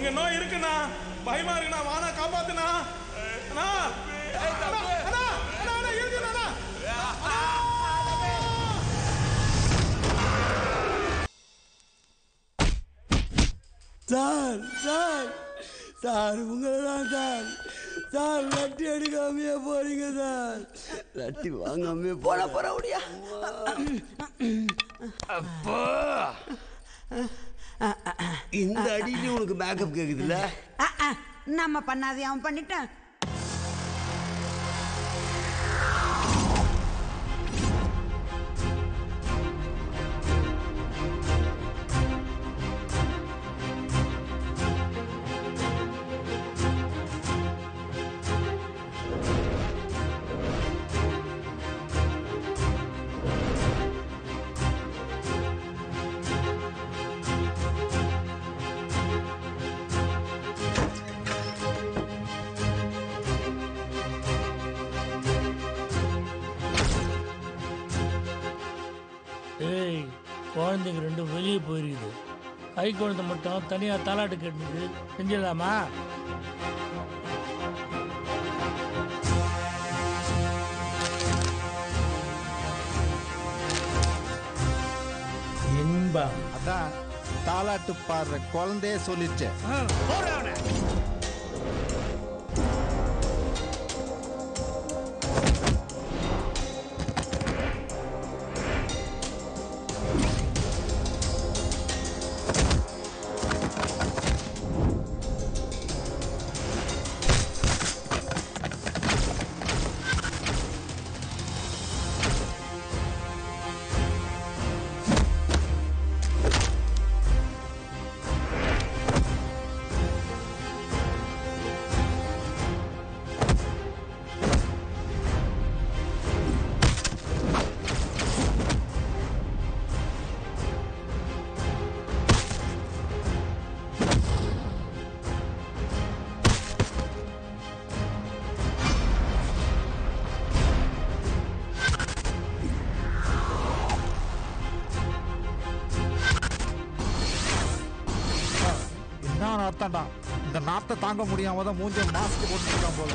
இங்க நோய் இருக்குண்ணா, பயமா இருக்குண்ணா, வாண்ணா காப்பாத்துண்ணா. அண்ணா இருக்குண்ணா. சார் சார் சார் உங்களை தான் சார். சார் லட்டி எடுக்காமையே போறீங்க சார். லட்டி வாங்காமே போற முடியா. அப்பா இந்த அடியில உனக்கு மேக்கப் கேக்குதுல்ல? நம்ம பண்ணாதே அவன் பண்ணிட்டான். குழந்தைங்க ரெண்டும் வெளியே போயிருக்குது. கை குழந்தை மட்டும் தனியாக தாலாட்டு கேட்டுது. செஞ்சிடலாமா? இன்பம் அதான் தாலாட்டு பாடுற குழந்தையே சொல்லிச்சு. அர்த்தம்டா, இந்த நாட்டை தாங்க முடியாம தான் மூஞ்ச மாஸ்க் போட்டுருக்கான் போல.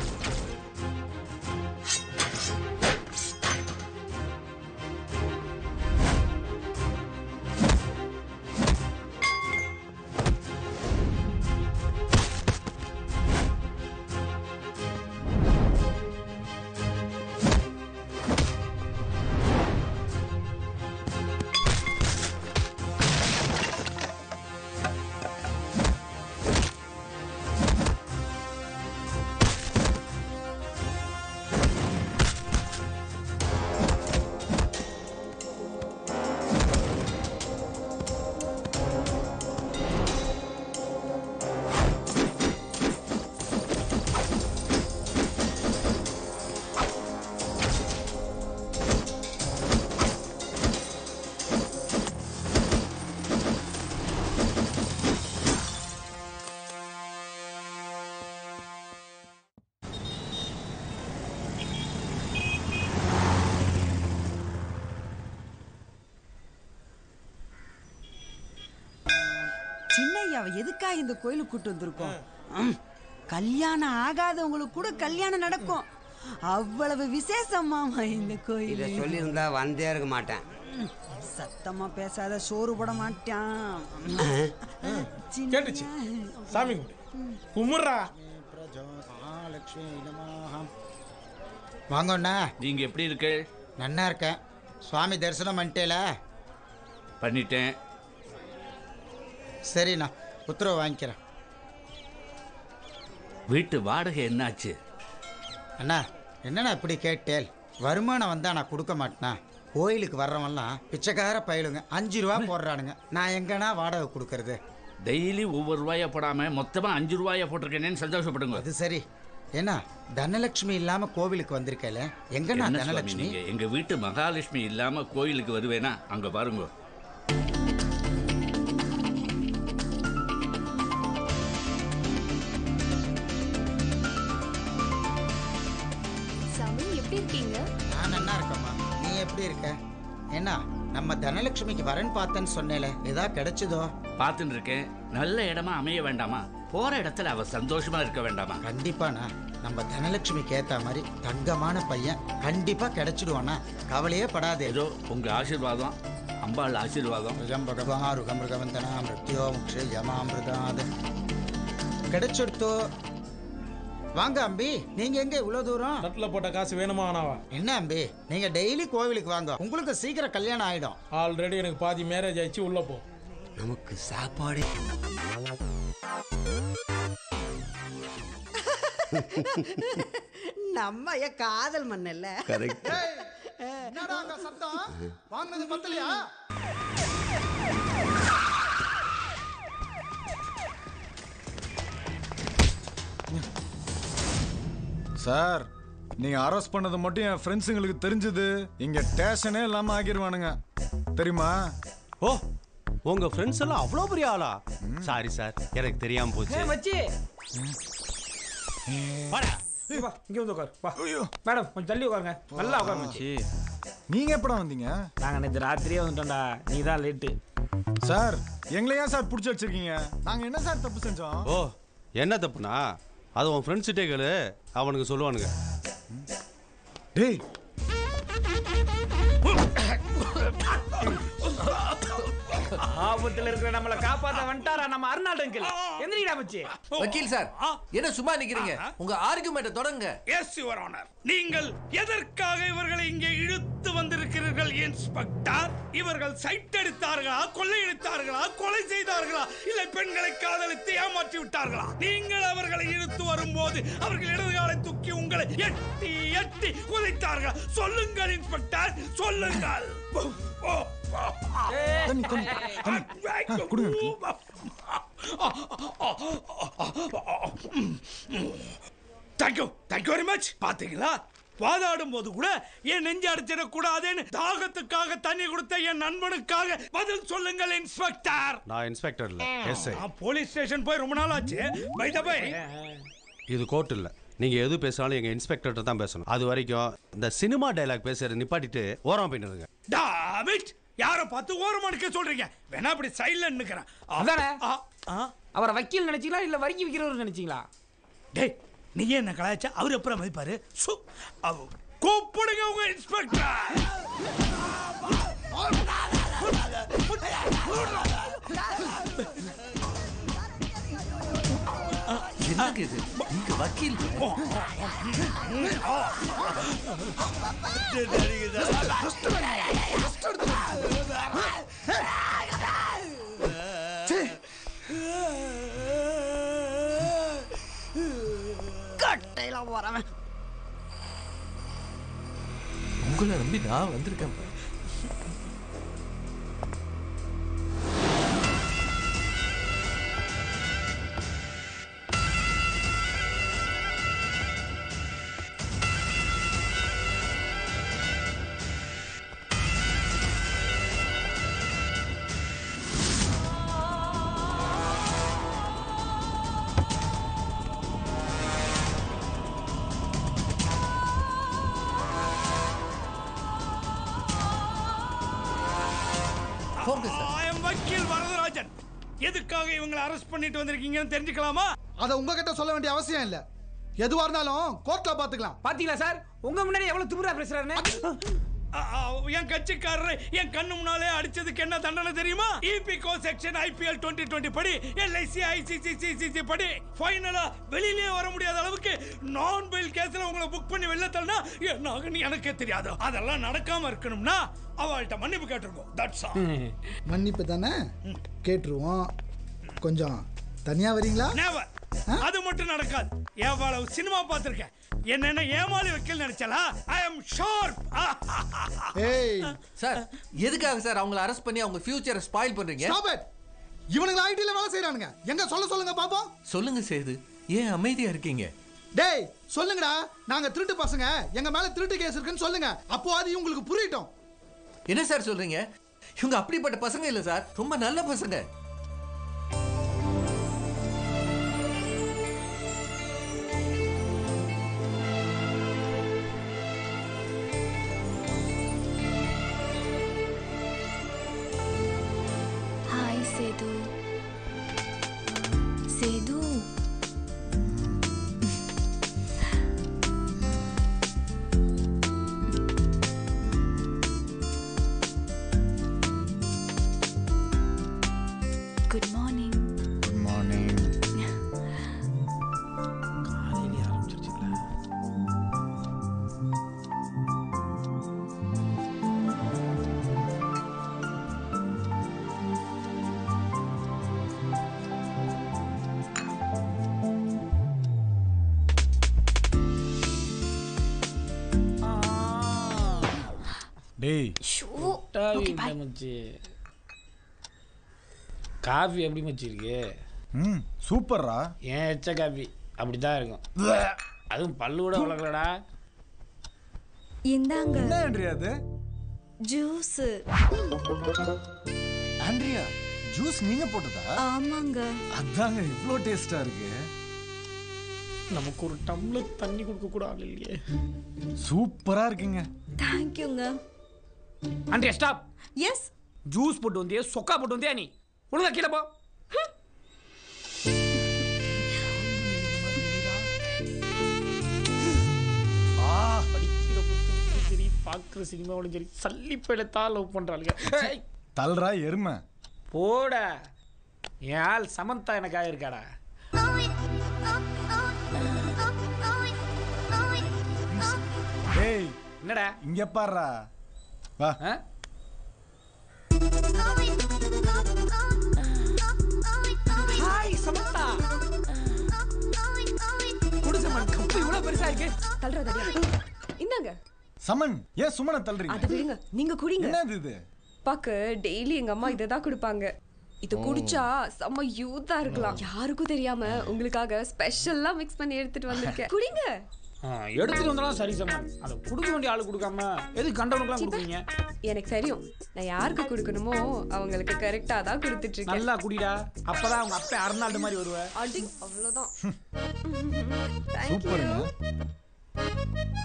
எதுக்கா இந்த கோயிலுக்கு கூட்டு வந்திருக்கோம்? கல்யாணம் ஆகாதவங்களுக்கு கூட கல்யாணம் நடக்கும். அவ்வளவு விசேஷமாமா இந்த கோயில். சொல்லி இருந்தா வந்தே இருக்க மாட்டேன். சத்தமா பேசாத, சோறு போட மாட்டான். கேட்டுச்சு சாமி கும்பிடுறா. வாங்கண்ணா. நீங்க எப்படி இருக்கு? நன்னா இருக்கேன். சுவாமி தரிசனம் பண்ணிட்டேல? பண்ணிட்டேன். சரிண்ணா, உத்தரவு வாங்கிக்கிறேன். வீட்டு வாடகை என்னாச்சு? அண்ணா என்னண்ணா இப்படி கேட்டேல்? வருமானம் வந்தா நான் கொடுக்க மாட்டேனா? கோயிலுக்கு வர்றவன்லாம் பிச்சைக்கார பயிலுங்க 5 ரூபா போடுறானுங்க. நான் எங்கன்னா வாடகை கொடுக்கறது? டெய்லி ஒவ்வொரு ரூபாயா போடாம மொத்தமா 5 ரூபாயா போட்டிருக்கேன்னு சந்தோஷப்படுங்க. அது சரி. ஏன்னா தனலட்சுமி இல்லாம கோவிலுக்கு வந்திருக்கல? எங்கன்னா தனலட்சுமி? எங்க வீட்டு மகாலட்சுமி இல்லாம கோயிலுக்கு வருவேனா? அங்க பாருங்க. நான் நல்லா இருக்கேம்மா. நீ எப்படி இருக்க? என்ன நம்ம தனலட்சுமிக்கு வரன் பார்த்தேன்னு சொன்னேல, ஏதா கிடைச்சதோ? பார்த்துட்டு இருக்கேன். நல்ல இடமா அமைய வேண்டாமா? போற இடத்துல அவ சந்தோஷமா இருக்க வேண்டாமா? கண்டிப்பாண்ணா. நம்ம தனலட்சுமிக்கு ஏத்த மாதிரி தங்கமான பையன் கண்டிப்பா கிடைச்சிடுவானா, கவலையே படாதே. ஏதோ உங்க ஆசீர்வாதம், அம்பாள் ஆசீர்வாதம். ருகம்பகவந்தனா மிருத்யோ முக்ஷே யமாமிருதாது கிடைச்சிடுத்தோ. வாங்க அம்பி, நீங்க எங்க இவ்வளவு தூரம்? தட்டில் போட்ட காசு வேணுமா ஆனாவா? என்ன அம்பி, நீங்க டெய்லி கோவிலுக்கு வாங்க, உங்களுக்கு சீக்கிரம் கல்யாணம் ஆயிடும். ஆல்ரெடி எனக்கு பாதி மேரேஜ் ஆயிடுச்சு, உள்ள போ. நமக்கு சாப்பாடு நம்ம காதல் மண்ணல்ல. கரெக்ட். என்னடா அங்க சத்தம்? வாங்குனது பத்தலையா? சார், நீங்க அரெஸ்ட் பண்ணது மட்டும் என் ஃப்ரெண்ட்ஸுங்களுக்கு தெரிஞ்சது இங்க ஸ்டேஷனே இல்லாம ஆகிடுவானுங்க, தெரியுமா? ஓ, உங்க ஃப்ரெண்ட்ஸ் எல்லாம் அவ்வளோ பெரிய ஆளா? சாரி சார், எனக்கு தெரியாம போச்சு. மச்சி வாடா. வா, இங்க வந்து உட்கார். வா மேடம், கொஞ்சம் தள்ளி உட்காருங்க. நல்லா உட்காரு மச்சி. நீங்க எப்படா வந்தீங்க? நாங்க நேற்று ராத்திரியே வந்துட்டோம்டா, நீ தான் லேட்டு. சார், எங்களை ஏன் சார் பிடிச்சி வச்சிருக்கீங்க? நாங்க என்ன சார் தப்பு செஞ்சோம்? ஓ, என்ன தப்புனா அது உன் ஃப்ரெண்ட்ஸ்கிட்டே கேளு, அவனுக்கு சொல்லுவானுங்க. டேய், ஆபத்துல இருக்கிற நம்மளை காப்பாத்த வந்துட்டாரா நம்ம அருணாள் அங்கிள். எந்திரிடா மச்சி. வக்கீல் சார், என்ன சும்மா நிக்கிறீங்க? உங்க ஆர்குமெண்ட்டை தொடங்க. Yes your honour. நீங்கள் எதற்காக இவர்களை இங்கே இழுத்து வந்திருக்கிறீர்கள் இன்ஸ்பெக்டர்? இவர்கள் சைட் அடித்தார்களா, கொள்ளையடித்தார்களா, கொலை செய்தார்களா, இல்லை பெண்களை காதலித்து ஏமாற்றி விட்டார்களா? நீங்கள் அவர்களை இழுத்து வரும்போது அவர்கள் இடது காலை தூக்கி உங்களை எட்டி எட்டி குதைத்தார்களா? சொல்லுங்கள் இன்ஸ்பெக்டர், சொல்லுங்கள். Thank you very much. பாத்தீங்களா, வாதாடும் போது கூட என் நெஞ்சு அடிச்சிடக்கூடாதுன்னு தாகத்துக்காக தண்ணி கொடுத்த என் நண்பனுக்காக பதில் சொல்லுங்கள் இன்ஸ்பெக்டர். நான் இன்ஸ்பெக்டர் இல்ல, எஸ்ஐ. போலீஸ் ஸ்டேஷன் போய் ரொம்ப நாள் ஆச்சு. பை த பை, இது கோர்ட் இல்ல. நீங்க எது பேசினாலும் எங்க இன்ஸ்பெக்டர்கிட்ட தான் பேசணும். அது வரைக்கும் இந்த சினிமா டைலாக் பேசுறத நிப்பாட்டிட்டு ஓரம் போயிடுங்க. டாமிட், யாரை பார்த்து ஓரமா நிக்க சொல்றீங்க? வேணா அப்படி சைடுல நிக்கிறேன். அதானே அவரை வக்கீல் நினைச்சீங்களா இல்ல வரிக்கி விக்கிறவர் நினைச்சீங்களா? டேய், நீ என்ன கலாய்ச்சா அவர் எப்பறம் மதிப்பாரு? கூப்பிடுங்க உங்க இன்ஸ்பெக்டர். என்னங்க இது? நீங்க வக்கீல்? கட்டையில வரவன் உங்களை நம்பி நான் வந்திருக்கேன். வக்கீல் வரதராஜன், எதுக்காக இவங்களை அரெஸ்ட் பண்ணிட்டு வந்திருக்கீங்கன்னு தெரிஞ்சுக்கலாமா? அத உங்ககிட்ட சொல்ல வேண்டிய அவசியம் இல்ல. எதுவா இருந்தாலும் கோர்ட்ல பாத்துக்கலாம். பாத்தீங்களா சார், உங்க முன்னாடி எவ்வளவு திமிரா பேசுறாருன்னு? என் கட்சிக்காரர் என் கண்ணு முன்னாலே அடிச்சதுக்கு என்ன தண்டனை தெரியுமா? இபிகோ செக்ஷன் IPL 2020 படி, LIC ICC படி ஃபைனலா வெளியிலே வர முடியாத அளவுக்கு நான் பெயில் கேஸ்ல உங்களை புக் பண்ணி வெளில தள்ளனா என்ன ஆகுன்னு எனக்கே தெரியாது. அதெல்லாம் நடக்காம இருக்கணும்னா அவள்கிட்ட மன்னிப்பு கேட்டுருக்கோம். That's all. மன்னிப்பு தானே கேட்டுருவோம். கொஞ்சம் தனியா வரீங்களா? நெவர். அது மட்டும் நடக்காது. எவ்வளவு சினிமா பார்த்திருக்கேன். என்ன ஏமாளி வக்கீல் நினைச்சலா? ஐ அம் ஷார்ப். ஏய் சார், எதுக்காக சார் அவங்களை அரெஸ்ட் பண்ணி அவங்க ஃபியூச்சரை ஸ்பாயில் பண்றீங்க? Stop it. இவனுங்க ஐடில வேலை செய்றானுங்க. எங்க சொல்லுங்க பாப்போம். சொல்லுங்க சேது, ஏன் அமைதியா இருக்கீங்க? டேய் சொல்லுங்கடா. நாங்க திருட்டு பசங்க, எங்க மேல திருட்டு கேஸ் இருக்குன்னு சொல்லுங்க. அப்போ அது உங்களுக்கு புரியட்டும். என்ன சார் சொல்றீங்க? இவங்க அப்படிப்பட்ட பசங்க இல்ல சார், ரொம்ப நல்ல பசங்க. சேது, மார்னிங். Good morning. காலையிலே ஆரம்பிச்சிருச்சுங்களா? டேய் மச்சி காஃபி எப்படி மச்சி இருக்கு? சூப்பர்ரா. ஏன் எச்ச காஃபி அப்படிதான் இருக்கும். அதுவும் பல்லு கூட வளர்க்கலடா. இந்தாங்க. என்ன ஆண்ட்ரியா அது? ஜூஸ். ஆண்ட்ரியா ஜூஸ் நீங்க போட்டதா? ஆமாங்க. அதாங்க இவ்ளோ டேஸ்டா இருக்கு. நமக்கு ஒரு டம்ளர் தண்ணி கொடுக்க கூட ஆள் இல்லையே. சூப்பரா இருக்குங்க. தேங்க்யூங்க. Andrea stop. எஸ். ஜூஸ் போட்டு வந்தியே சொக்கா போட்டு வந்தியா நீ? ஒழுங்கா கீழே போ. படிக்கிற புத்தகத்தும் சரி பார்க்குற சினிமாவோட சரி சல்லிப்பையில்தான் லவ் பண்றாளுங்க. தல்றா எருமை. போட என் ஆள் சமந்தா எனக்கு ஆயிருக்காடா. ஏய் என்னடா இங்க பாருடா. வா. ஹாய் சமந்தா. குடிசமன் கப்பு இவ்வளவு பெருசா இருக்கு. தள்ளுறதா? இந்தாங்க. சமன் ஏன் சுமனை தள்ளுறீங்க? அது விடுங்க, நீங்க குடிங்க. என்னது இது? பாக்க டெய்லி எங்க அம்மா இதை தான் கொடுப்பாங்க. இது குடிச்சா செம்ம யூத்தா இருக்கலாம். யாருக்கும் தெரியாம உங்களுக்காக ஸ்பெஷலா மிக்ஸ் பண்ணி எடுத்துட்டு வந்திருக்கேன். குடிங்க. எடுத்துட்டு வந்தாலும் சரி சமன். அதை கொடுக்க வேண்டிய ஆளு கொடுக்காம எது கண்டவனுக்குலாம் கொடுப்பீங்க? எனக்கு தெரியும், நான் யாருக்கு கொடுக்கணுமோ அவங்களுக்கு கரெக்டா தான் கொடுத்துட்டு இருக்கேன். நல்லா குடிடா, அப்பதான் அவங்க அப்பா அர்னால்டு மாதிரி வருவ. அடி அவ்வளவுதான். சூப்பருங்க.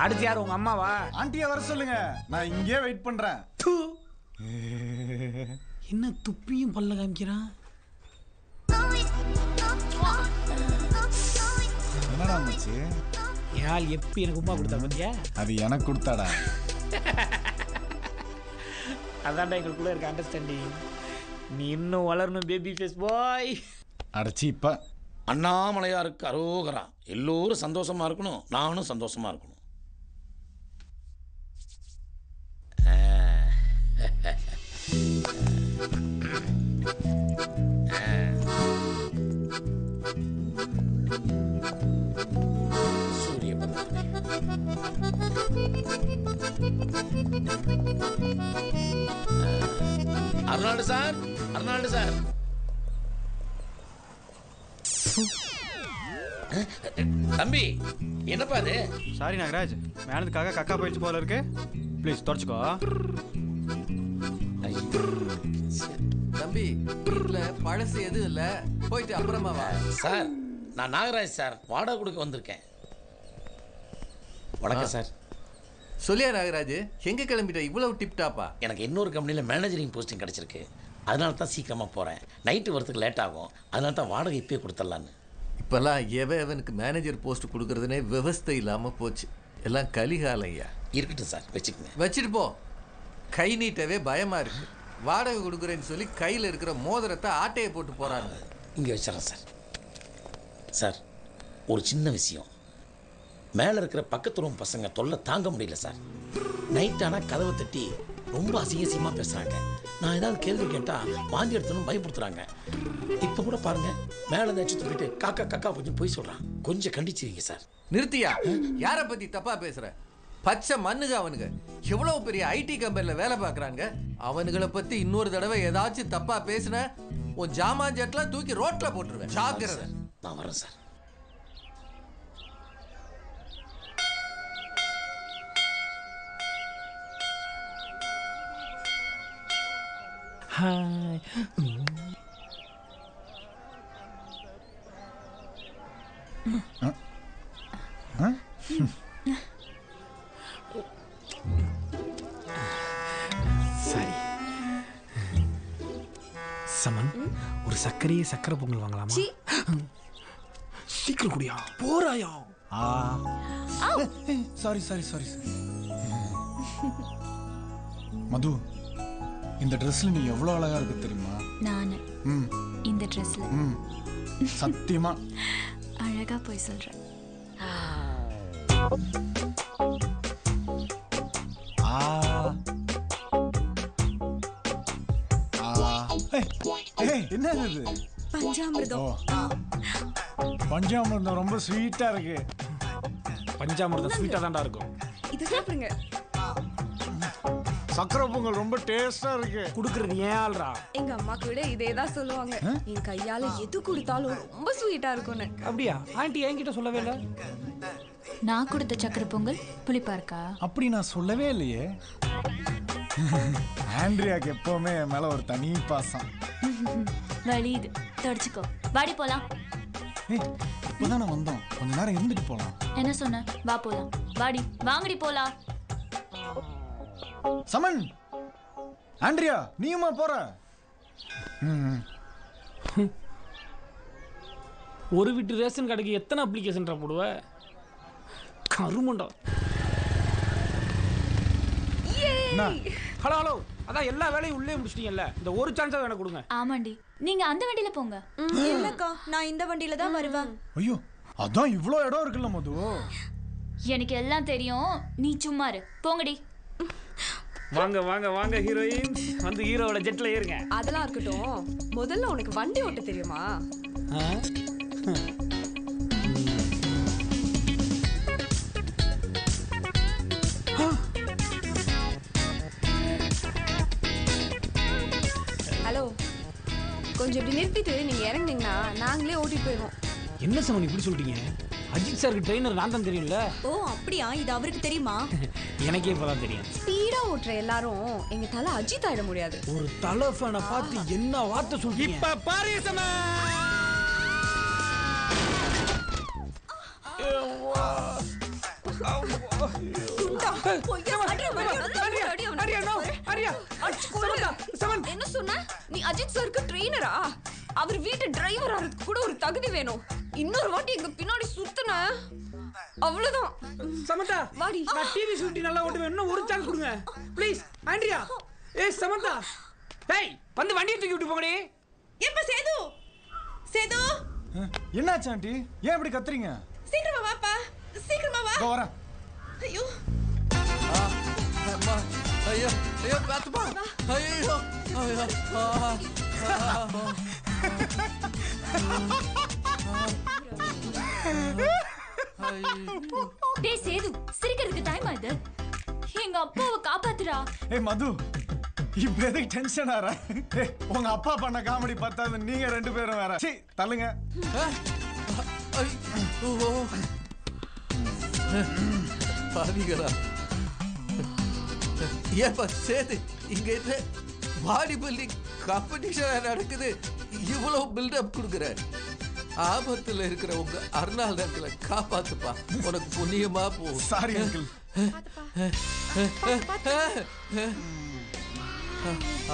அடுத்து யார் உங்க அம்மாவா? ஆண்டியா வர சொல்லுங்க, நான் இங்கே வெயிட் பண்றேன். என்ன துப்பியும் பல்ல காமிக்கிறான். என்னடா மச்சி? யாழ் எப்ப எனக்கு உமா கொடுத்தா பாத்தியா? அது எனக்கு கொடுத்தாடா. அதான்டா எங்களுக்குள்ள இருக்க அண்டர்ஸ்டாண்டிங். நீ இன்னும் வளரணும் பேபி ஃபேஸ் பாய். அடச்சி இப்ப அண்ணாமலையாருக்கு அரோகரா. எல்லோரும் சந்தோஷமா இருக்கணும், நானும் சந்தோஷமா இருக்கணும். சூரிய அர்னால்டு சார், அர்னால்டு சார். தம்பி என்னப்பா அது? சாரி நாகராஜ், மேனதுக்காக கக்கா போயிடுச்சு போல இருக்கு. ப்ளீஸ் தொடச்சுக்கோ. தம்பி வீட்டுல பழசு எதுவும் இல்ல, போயிட்டு அப்புறமா வா. சார் நான் நாகராஜ் சார், வாடகை கொடுக்க வந்திருக்கேன். வணக்கம் சார். சொல்லியா நாகராஜ், எங்க கிளம்பிட்ட இவ்வளவு டிப் டாப்பா? எனக்கு இன்னொரு கம்பெனியில் மேனேஜரிங் போஸ்டிங் கிடச்சிருக்கு. அதனால தான் சீக்கிரமாக போகிறேன். நைட்டு வரதுக்கு லேட் ஆகும், அதனால தான் வாடகை இப்பயே கொடுத்துடலான்னு. இப்போல்லாம் எவனுக்கு மேனேஜர் போஸ்ட் கொடுக்கறதுனே விவஸ்தை இல்லாமல் போச்சு. எல்லாம் கலிகாலம் ஐயா. இருக்கட்டும் சார், வச்சுக்கோங்க. வச்சுட்டு போ. கை நீட்டவே பயமா இருக்கு. வாடகை கொடுக்குறேன்னு சொல்லி கையில் இருக்கிற மோதிரத்தை ஆட்டையை போட்டு போறாங்க. இங்கே வச்சிடறேன் சார். சார் ஒரு சின்ன விஷயம், மேலே இருக்கிற பக்கத்து ரூம் பசங்க தொல்லை தாங்க முடியல சார். நைட் ஆனால் கதவை தட்டி ரொம்ப அசிங்கசியமாக பேசுகிறாங்க. நான் ஏதாவது கேள்வி கேட்டால் வாந்தி எடுத்தனும் பயப்படுத்துகிறாங்க. இப்போ கூட பாருங்க, மேலே ஏதாச்சும் தூக்கிட்டு காக்கா கக்கா கொஞ்சம் போய் சொல்கிறான். கொஞ்சம் கண்டிச்சிருங்க சார். நிறுத்தியா? யாரை பற்றி தப்பா பேசுற? பச்சை மண்ணுங்க அவனுங்க. எவ்வளவு பெரிய ஐடி கம்பெனியில் வேலை பார்க்குறாங்க. அவனுங்களை பற்றி இன்னொரு தடவை ஏதாச்சும் தப்பா பேசுன உன் ஜாமான் ஜெட்லாம் தூக்கி ரோட்ல போட்டுருவேன். ஜாக்கிரதை. நான் வரேன் சார். ஹாய். சரி சமன், ஒரு சக்கரை பொங்கல் வாங்கலாமா? சீக்கிரம் குடியா, போறாயா? Sorry sorry sorry. மது, இந்த ட்ரெஸ்ல நீ எவ்வளவு அழகா இருக்கு தெரியுமா? நானு இந்த ட்ரெஸ்ல. சத்தியமா அழகா போய் சொல்றேன். என்ன இது? பஞ்சாமிர்தம். பஞ்சாமிர்தம் ரொம்ப ஸ்வீட்டா இருக்கு. பஞ்சாமிர்தம் ஸ்வீட்டா தான்டா இருக்கும். இது சாப்பிடுங்க. சக்கரை பொங்கல் ரொம்ப டேஸ்டா இருக்கு. குடுக்குறது ஏன் ஆள்றா? எங்க அம்மாக்கு விட இதே தான் சொல்லுவாங்க. என் கையால எது கொடுத்தாலும் ரொம்ப ஸ்வீட்டா இருக்கும்னு. அப்படியா? ஆண்டி என்கிட்ட சொல்லவே இல்லை. நான் கொடுத்த சக்கரை பொங்கல் புளிப்பா இருக்கா? அப்படி நான் சொல்லவே இல்லையே. ஆண்ட்ரியாக்கு எப்பவுமே என் மேல ஒரு தனி பாசம். வலியுது, தொடச்சுக்கோ. வாடி போலாம். இப்பதானே வந்தோம், கொஞ்ச நேரம் இருந்துட்டு போலாம். என்ன சொன்ன? வா போலாம். வாடி, வாங்கடி போலாம். சமன், ஆண்ட்ரியா நீயுமா போற? ஒரு வீட்டு ரேஷன் கடைக்கு எத்தனை அப்ளிகேஷன் போடுவ? கருமண்டா. ஹலோ ஹலோ, அதான் எல்லா வேலையும் உள்ளே முடிச்சிட்டீங்கல்ல, இந்த ஒரு சான்ஸா வேணா கொடுங்க. ஆமாண்டி, நீங்க அந்த வண்டியில போங்க. இல்லக்கா, நான் இந்த வண்டியில தான் வருவேன். ஐயோ, அதான் இவ்ளோ இடம் இருக்குல்ல மது. எனக்கு எல்லாம் தெரியும், நீ சும்மா இரு. போங்கடி. வாங்க வாங்க வாங்க ஹீரோயின், வந்து ஹீரோவோட ஜெட்ல ஏறுங்க. அதெல்லாம் இருக்கட்டும், முதல்ல உனக்கு வண்டி ஓட்ட தெரியுமா? ஹலோ, கொஞ்சம் இப்படி நிறுத்திட்டு நீங்க இறங்குனீங்கன்னா நாங்களே ஓட்டிட்டு போயிடுவோம். என்ன சமன் இப்படி சொல்லிட்டீங்க? அஜித் சாருக்கு ட்ரெயினர் நான் தான் தெரியும்ல. ஓ அப்படியா? இது அவருக்கு தெரியுமா? எனக்கே இப்பதான் தெரியும். ஸ்பீடா ஓட்டுற எல்லாரும் எங்க தலை அஜித் ஆயிட முடியாது. ஒரு தலை ஃபேனை பார்த்து என்ன வார்த்தை சொல்றீங்க? இப்ப பாரு சமன். என்ன சொன்ன? நீ அஜித் சாருக்கு ட்ரெயினரா? அவர் வீட்டு டிரைவர் ஆறதுக்கு கூட ஒரு தகுதி வேணும். இன்னொரு வாட்டி எங்க பின்னாடி சுத்துன அவ்வளவுதான். சமந்தா, வாடி. நான் டிவி சுட்டி நல்லா ஓட்டுவேன். இன்னும் ஒரு சான்ஸ் கொடுங்க ப்ளீஸ். ஆண்ட்ரியா, ஏய் சமந்தா, டேய் வந்து வண்டியை தூக்கி விட்டு போங்கடி. எப்ப சேது? சேது, என்னாச்சு ஆண்டி? ஏன் இப்படி கத்துறீங்க? சீக்கிரமா வாப்பா, சீக்கிரமா வா. வரேன். ஐயோ அம்மா, ஐயோ ஐயோ பாத்துப்பா. ஐயோ ஐயோ. டேய் சேது, சிரிக்கிறதுக்கு டைம் ஆகுது. எங்க அப்பாவை காப்பாத்துடா. ஏய் மது, இப்ப எதுக்கு டென்ஷன் ஆற? உங்க அப்பா பண்ண காமெடி பார்த்தாது, நீங்க ரெண்டு பேரும் வேற. சீ, தள்ளுங்க. பாவிகளா, ஏப்பா சேது, இங்க என்ன பாடி பில்டிங் காம்படிஷன் நடக்குது? இவ்வளவு பில்டப் கொடுக்குற. ஆபத்துல இருக்கிற உங்க அருணாள் அங்கிளை காப்பாத்துப்பா, உனக்கு புண்ணியமா போ. Sorry uncle.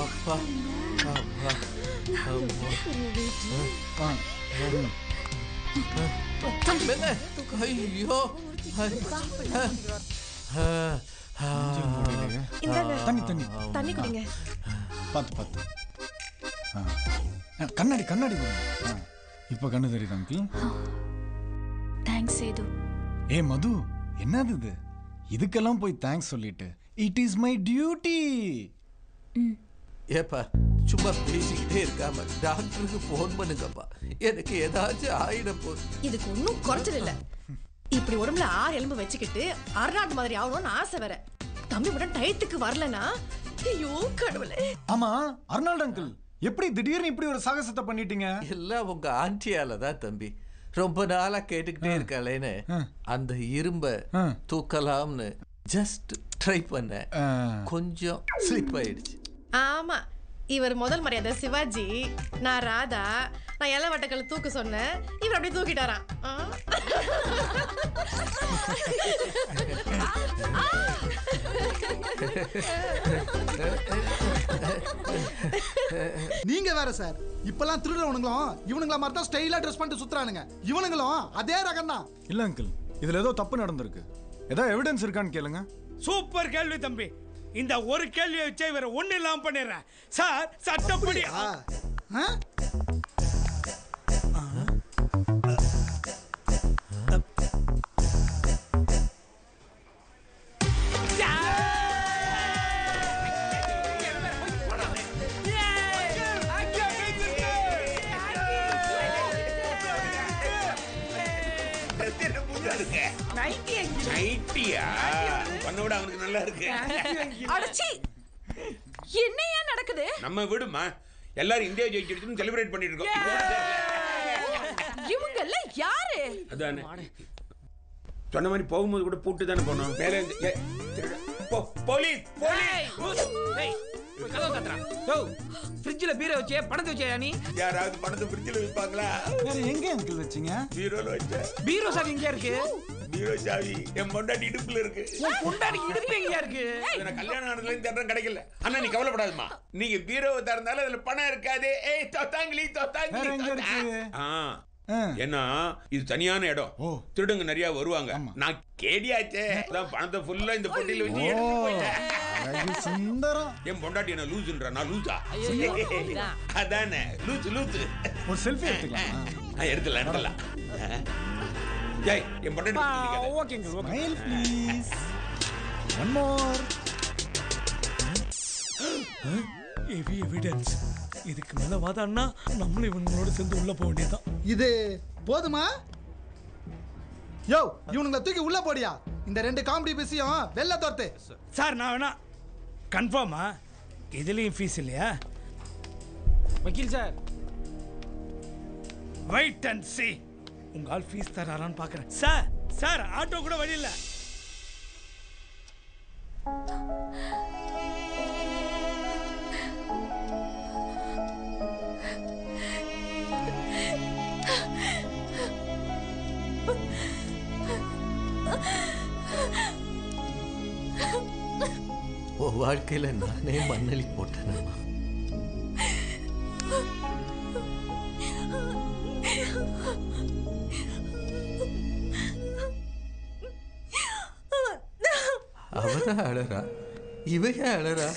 அப்பா அப்பா ஐயோ. தண்ணி தண்ணி தண்ணி குடிங்க. பார்த்து பார்த்து. கண்ணாடி கண்ணாடி. இப்ப கண்ணு தெரியுது அங்கிள். தேங்க்ஸ் சேது. ஏ மது, என்னது இது? இதுக்கெல்லாம் போய் தேங்க்ஸ் சொல்லிட்டு, இட் இஸ் மை டியூட்டி. ஏப்பா, சும்மா பேசிக்கிட்டே இருக்காம டாக்டருக்கு போன் பண்ணுங்கப்பா, எனக்கு ஏதாச்சும் ஆயிட போகுது. இதுக்கு ஒன்னும் குறைச்சல் இல்ல. இப்படி உடம்புல 6 எலும்பு வச்சுக்கிட்டு அர்னால்ட் மாதிரி ஆகணும்னு ஆசை வேற. தம்பி உடன் டயத்துக்கு வரலனா ஐயோ கடவுளே. ஆமா அர்னால்ட் அங்கிள், எப்படி திடீர்னு இப்படி ஒரு சாகசத்தை பண்ணிட்டீங்க? எல்லாம் உங்க ஆண்டியால தான் தம்பி. ரொம்ப நாளா கேட்டுக்கிட்டே இருக்காளேன்னு அந்த இரும்ப தூக்கலாம்னு ஜஸ்ட் ட்ரை பண்ண, கொஞ்சம் ஸ்லிப் ஆயிடுச்சு. ஆமா, இவர் முதல் மரியாதை சிவாஜி, நான் ராதா. நான் எல்லாம் வட்டக்களை தூக்க சொன்னேன், இவர் அப்படியே தூக்கிட்டாராம். நீங்க வேற சார். இப்பெல்லாம் திருடுறவனுங்களும் இவனுங்கள மாதிரி தான் ஸ்டைலா ட்ரெஸ் பண்ணிட்டு சுத்துறானுங்க. இவனுங்களும் அதே ரகம் தான். இல்ல அங்கிள், இதுல ஏதோ தப்பு நடந்திருக்கு. ஏதோ எவிடன்ஸ் இருக்கான்னு கேளுங்க. சூப்பர் கேள்வி தம்பி. இந்த ஒரு கேள்வியை வச்சு இவரை ஒண்ணு இல்லாம பண்ணிடுறேன் சார். சட்டப்படி நைட்டியா பண்ணோட அவனுக்கு நல்லா இருக்கு. அடச்சி என்னையா நடக்குது? நம்ம விடுமா, எல்லாரும் இந்தியா ஜெயிச்சிடுச்சுன்னு செலிப்ரேட் பண்ணிட்டு இருக்கோம். இவங்க எல்லாம் யாரு? அதானே சொன்ன மாதிரி போகும்போது கூட பூட்டு தானே போனோம். மேலே போலீஸ் ஃப்ரிட்ஜ்ல பீரோ வச்சே பணத்தை வச்சே நீ? யாராவது பணத்தை ஃப்ரிட்ஜ்ல வைப்பாங்களா? வேற எங்க அங்கிள் வச்சீங்க? பீரோல வச்ச. பீரோ சாவி எங்க இருக்கு? பீரோ சாவி என் பொண்டாட்டி இடுப்புல இருக்கு. உன் பொண்டாட்டி இடுப்பு எங்க இருக்கு? எனக்கு கல்யாணம் ஆனதுல இருந்து தேடுறேன் கிடைக்கல. அண்ணா நீ கவலைப்படாதம்மா, நீங்க பீரோவை திறந்தாலும் அதுல பணம் இருக்காது. ஏய் தொத்தாங்களி தொத்தாங்களி. ஏன்னா இது தனியான இடம், திருடுங்க நிறைய வருவாங்க. நான் கேடியாச்சே, அதான் பணத்தை ஃபுல்லா இந்த பொட்டியில வச்சு எடுத்து போயிட்டேன். சுந்தரம் என் பொண்டாட்டி என்ன லூசுன்றா? நான் லூசா? அதானே லூசு லூசு. ஒரு செல்ஃபி எடுத்துக்கலாம். எடுத்துலாம். ஜெய் என் பொண்டாட்டி ஓகேங்க. Smile please. One more. Evidence. இதுக்கு மேல வாதான்னா நம்மளும் இவங்களோட சேர்ந்து உள்ள போக வேண்டியதுதான். இது போதுமா? யோ இவனுங்களை தூக்கி உள்ள போடியா. இந்த 2 காமெடி பீஸையும் வெள்ள தோர்த்து. சார் நான் வேணா கன்ஃபார்மா இதுலயும் ஃபீஸ் இல்லையா? வக்கீல் சார் வெயிட் அண்ட் see. உங்க ஆள் ஃபீஸ் தராரான்னு பாக்குறேன். சார் ஆட்டோ கூட வழி இல்ல. வாழ்க்கையில நானே மண்ணலி போட்டேன். அவரா அழறா, இவைய அழறா.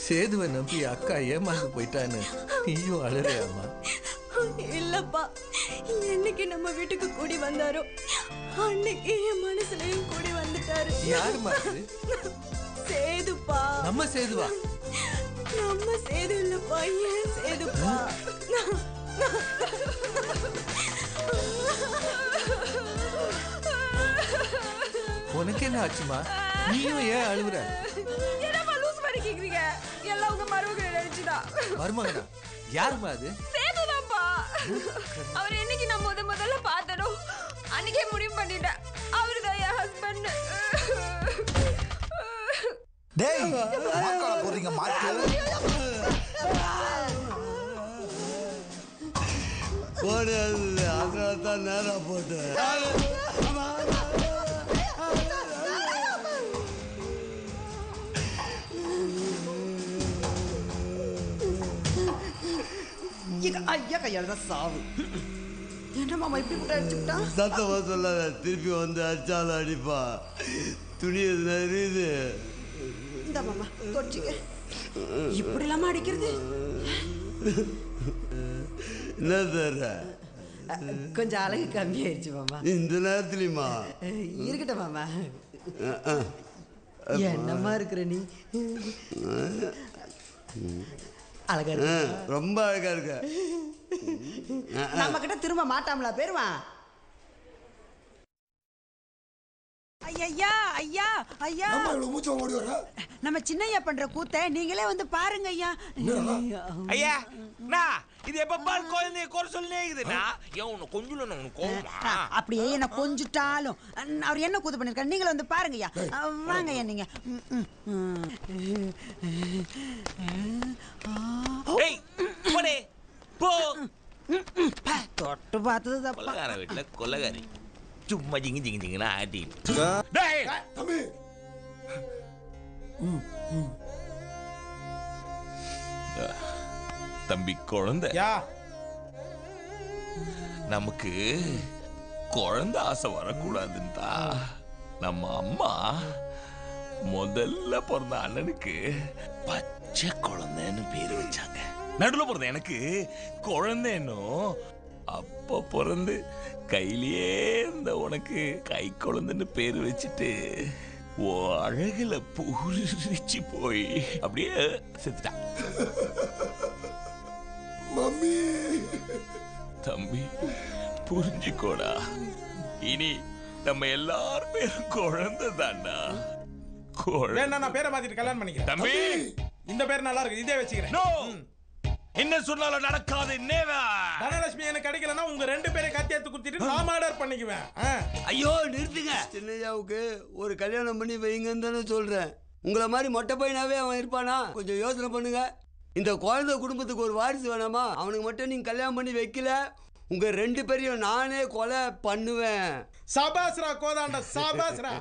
சேதுவை நம்பி அக்கா ஏமாந்து போயிட்டான்னு நீயும் அழறியாமா? இல்லப்பா, என்னைக்கு நம்ம வீட்டுக்கு கூடி வந்தாரோ அன்னைக்கு என் மனசுலயும் கூடி வந்துட்டாரு. யாருமா? சேதுப்பா. நம்ம சேதுவா? நம்ம சேது இல்லப்பா, ஏன் சேதுப்பா. உனக்கு என்ன ஆச்சுமா? நீயும் ஏன் அழுகுற? என்னமா லூஸ் மாதிரி கேக்குறீங்க? எல்லாம் உங்க மருமகளை நினைச்சுதான். மருமகனா? யாருமா அது? சேதுதான்ப்பா. அவர் என்னைக்கு நான் முதல்ல பார்த்தனோ அன்னைக்கே முடிவு பண்ணிட்டேன் அவருதான் என் ஹஸ்பண்ட். டேய் மாக்கால போறீங்க மாக்கு. போடாது அதான் நேரா போட்டு. ஐயா கையால தான் சாவு. என்ன மாமா இப்படி கூட அடிச்சுட்டா? சத்தமா சொல்லாத, திருப்பி வந்து அடிச்சாலும் அடிப்பா. துணி எது நிறையுது. இந்த மாமா தொட்டிக்க. இப்படி இல்லாம அடிக்கிறது என்ன தர? கொஞ்சம் அழகு கம்மியாயிருச்சு மாமா. இந்த நேரத்துலயுமா? இருக்கட்டும் மாமா. என்னமா இருக்கிற நீ? அழகா இருக்கு. ரொம்ப அழகா இருக்க. நம்ம கிட்ட திரும்ப மாட்டாமலா பேருவான்? ஐயா ஐயா ஐயா, நம்ம சின்னையா பண்ற கூத்த நீங்களே வந்து பாருங்க ஐயா. ஐயா இது எப்ப பால் குழந்தைய குறை சொல்லே இருக்குதுன்னா உன்னை கொஞ்சம் கோவமா? அப்படியே என்ன கொஞ்சிட்டாலும் அவர் என்ன கூத்து பண்ணிருக்காரு நீங்களே வந்து பாருங்க ஐயா. வாங்க ஐயா நீங்க. தொட்டு பார்த்தது தப்பா. கொலகார வீட்டுல கொலகாரி சும்மா ஜிங்கி ஜிங்கி ஜிங்கனா ஆட்டிட்டு. தம்பி குழந்தை நமக்கு குழந்தை ஆசை வரக்கூடாதுன்னா நம்ம அம்மா முதல்ல பிறந்த அண்ணனுக்கு பச்சை குழந்தைன்னு பேரு வச்சாங்க. நடுவில் பிறந்த எனக்கு குழந்தைன்னும் அப்ப பிறந்து கையிலேயே இருந்த உனக்கு கை குழந்தைன்னு பேரு வச்சுட்டு ஓ அழகுல பூரிச்சு போய் அப்படியே செத்துட்டா. மம்மி தம்பி புரிஞ்சுக்கோடா, இனி நம்ம எல்லாரும் பேரும் குழந்தை தானா. நான் பேரை மாத்திட்டு கல்யாணம் பண்ணிக்கிறேன். தம்பி இந்த பேர் நல்லா இருக்கு, இதே வச்சுக்கிறேன். என்ன சொன்னாலும் நடக்காது. தனலட்சுமி எனக்கு கிடைக்கலன்னா உங்க 2 பேரை கத்தியத்து குத்திட்டு நான் ஆர்டர் பண்ணிக்குவேன். ஐயோ நிறுத்துங்க. சின்னையாவுக்கு ஒரு கல்யாணம் பண்ணி வைங்கன்னு தானே சொல்றேன். உங்களை மாதிரி மொட்டை பையனாவே அவன் இருப்பானா? கொஞ்சம் யோசனை பண்ணுங்க. இந்த குழந்தை குடும்பத்துக்கு ஒரு வாரிசு வேணாமா? அவனுக்கு மட்டும் நீங்க கல்யாணம் பண்ணி வைக்கல, உங்க 2 பேரையும் நானே கொலை பண்ணுவேன். சபாஸ்ரா கோதாண்ட சபாஸ்ரா.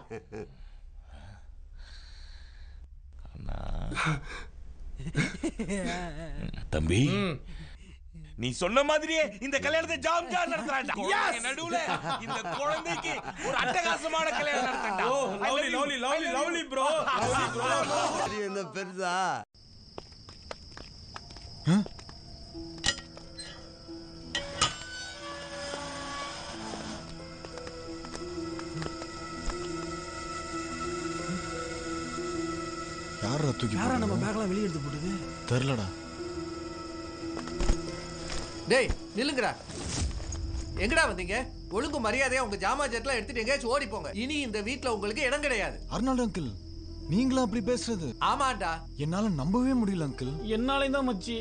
தம்பி நீ சொன்ன மாதிரியே இந்த கல்யாணத்தை ஜாம் ஜாம் நடத்துறான்டா. நடுவுல இந்த குழந்தைக்கு ஒரு அட்டகாசமான கல்யாணம் நடத்துறான்டா. Oh lovely lovely lovely lovely bro. Lovely bro. என்ன பெருசா? யாரா தூக்கி யாரா நம்ம பேக்லாம் வெளிய எடுத்து போடுது? தெரியலடா. டேய் நில்லுங்கடா. எங்கடா வந்தீங்க? ஒழுங்கு மரியாதையா உங்க ஜாமா ஜெட்லாம் எடுத்துட்டு எங்கேயாச்சும் ஓடி போங்க. இனி இந்த வீட்ல உங்களுக்கு இடம் கிடையாது. அர்னால்ட் அங்கிள், நீங்களா அப்படி பேசுறது? ஆமாண்டா. என்னால நம்பவே முடியல அங்கிள். என்னாலையும் தான் மச்சி.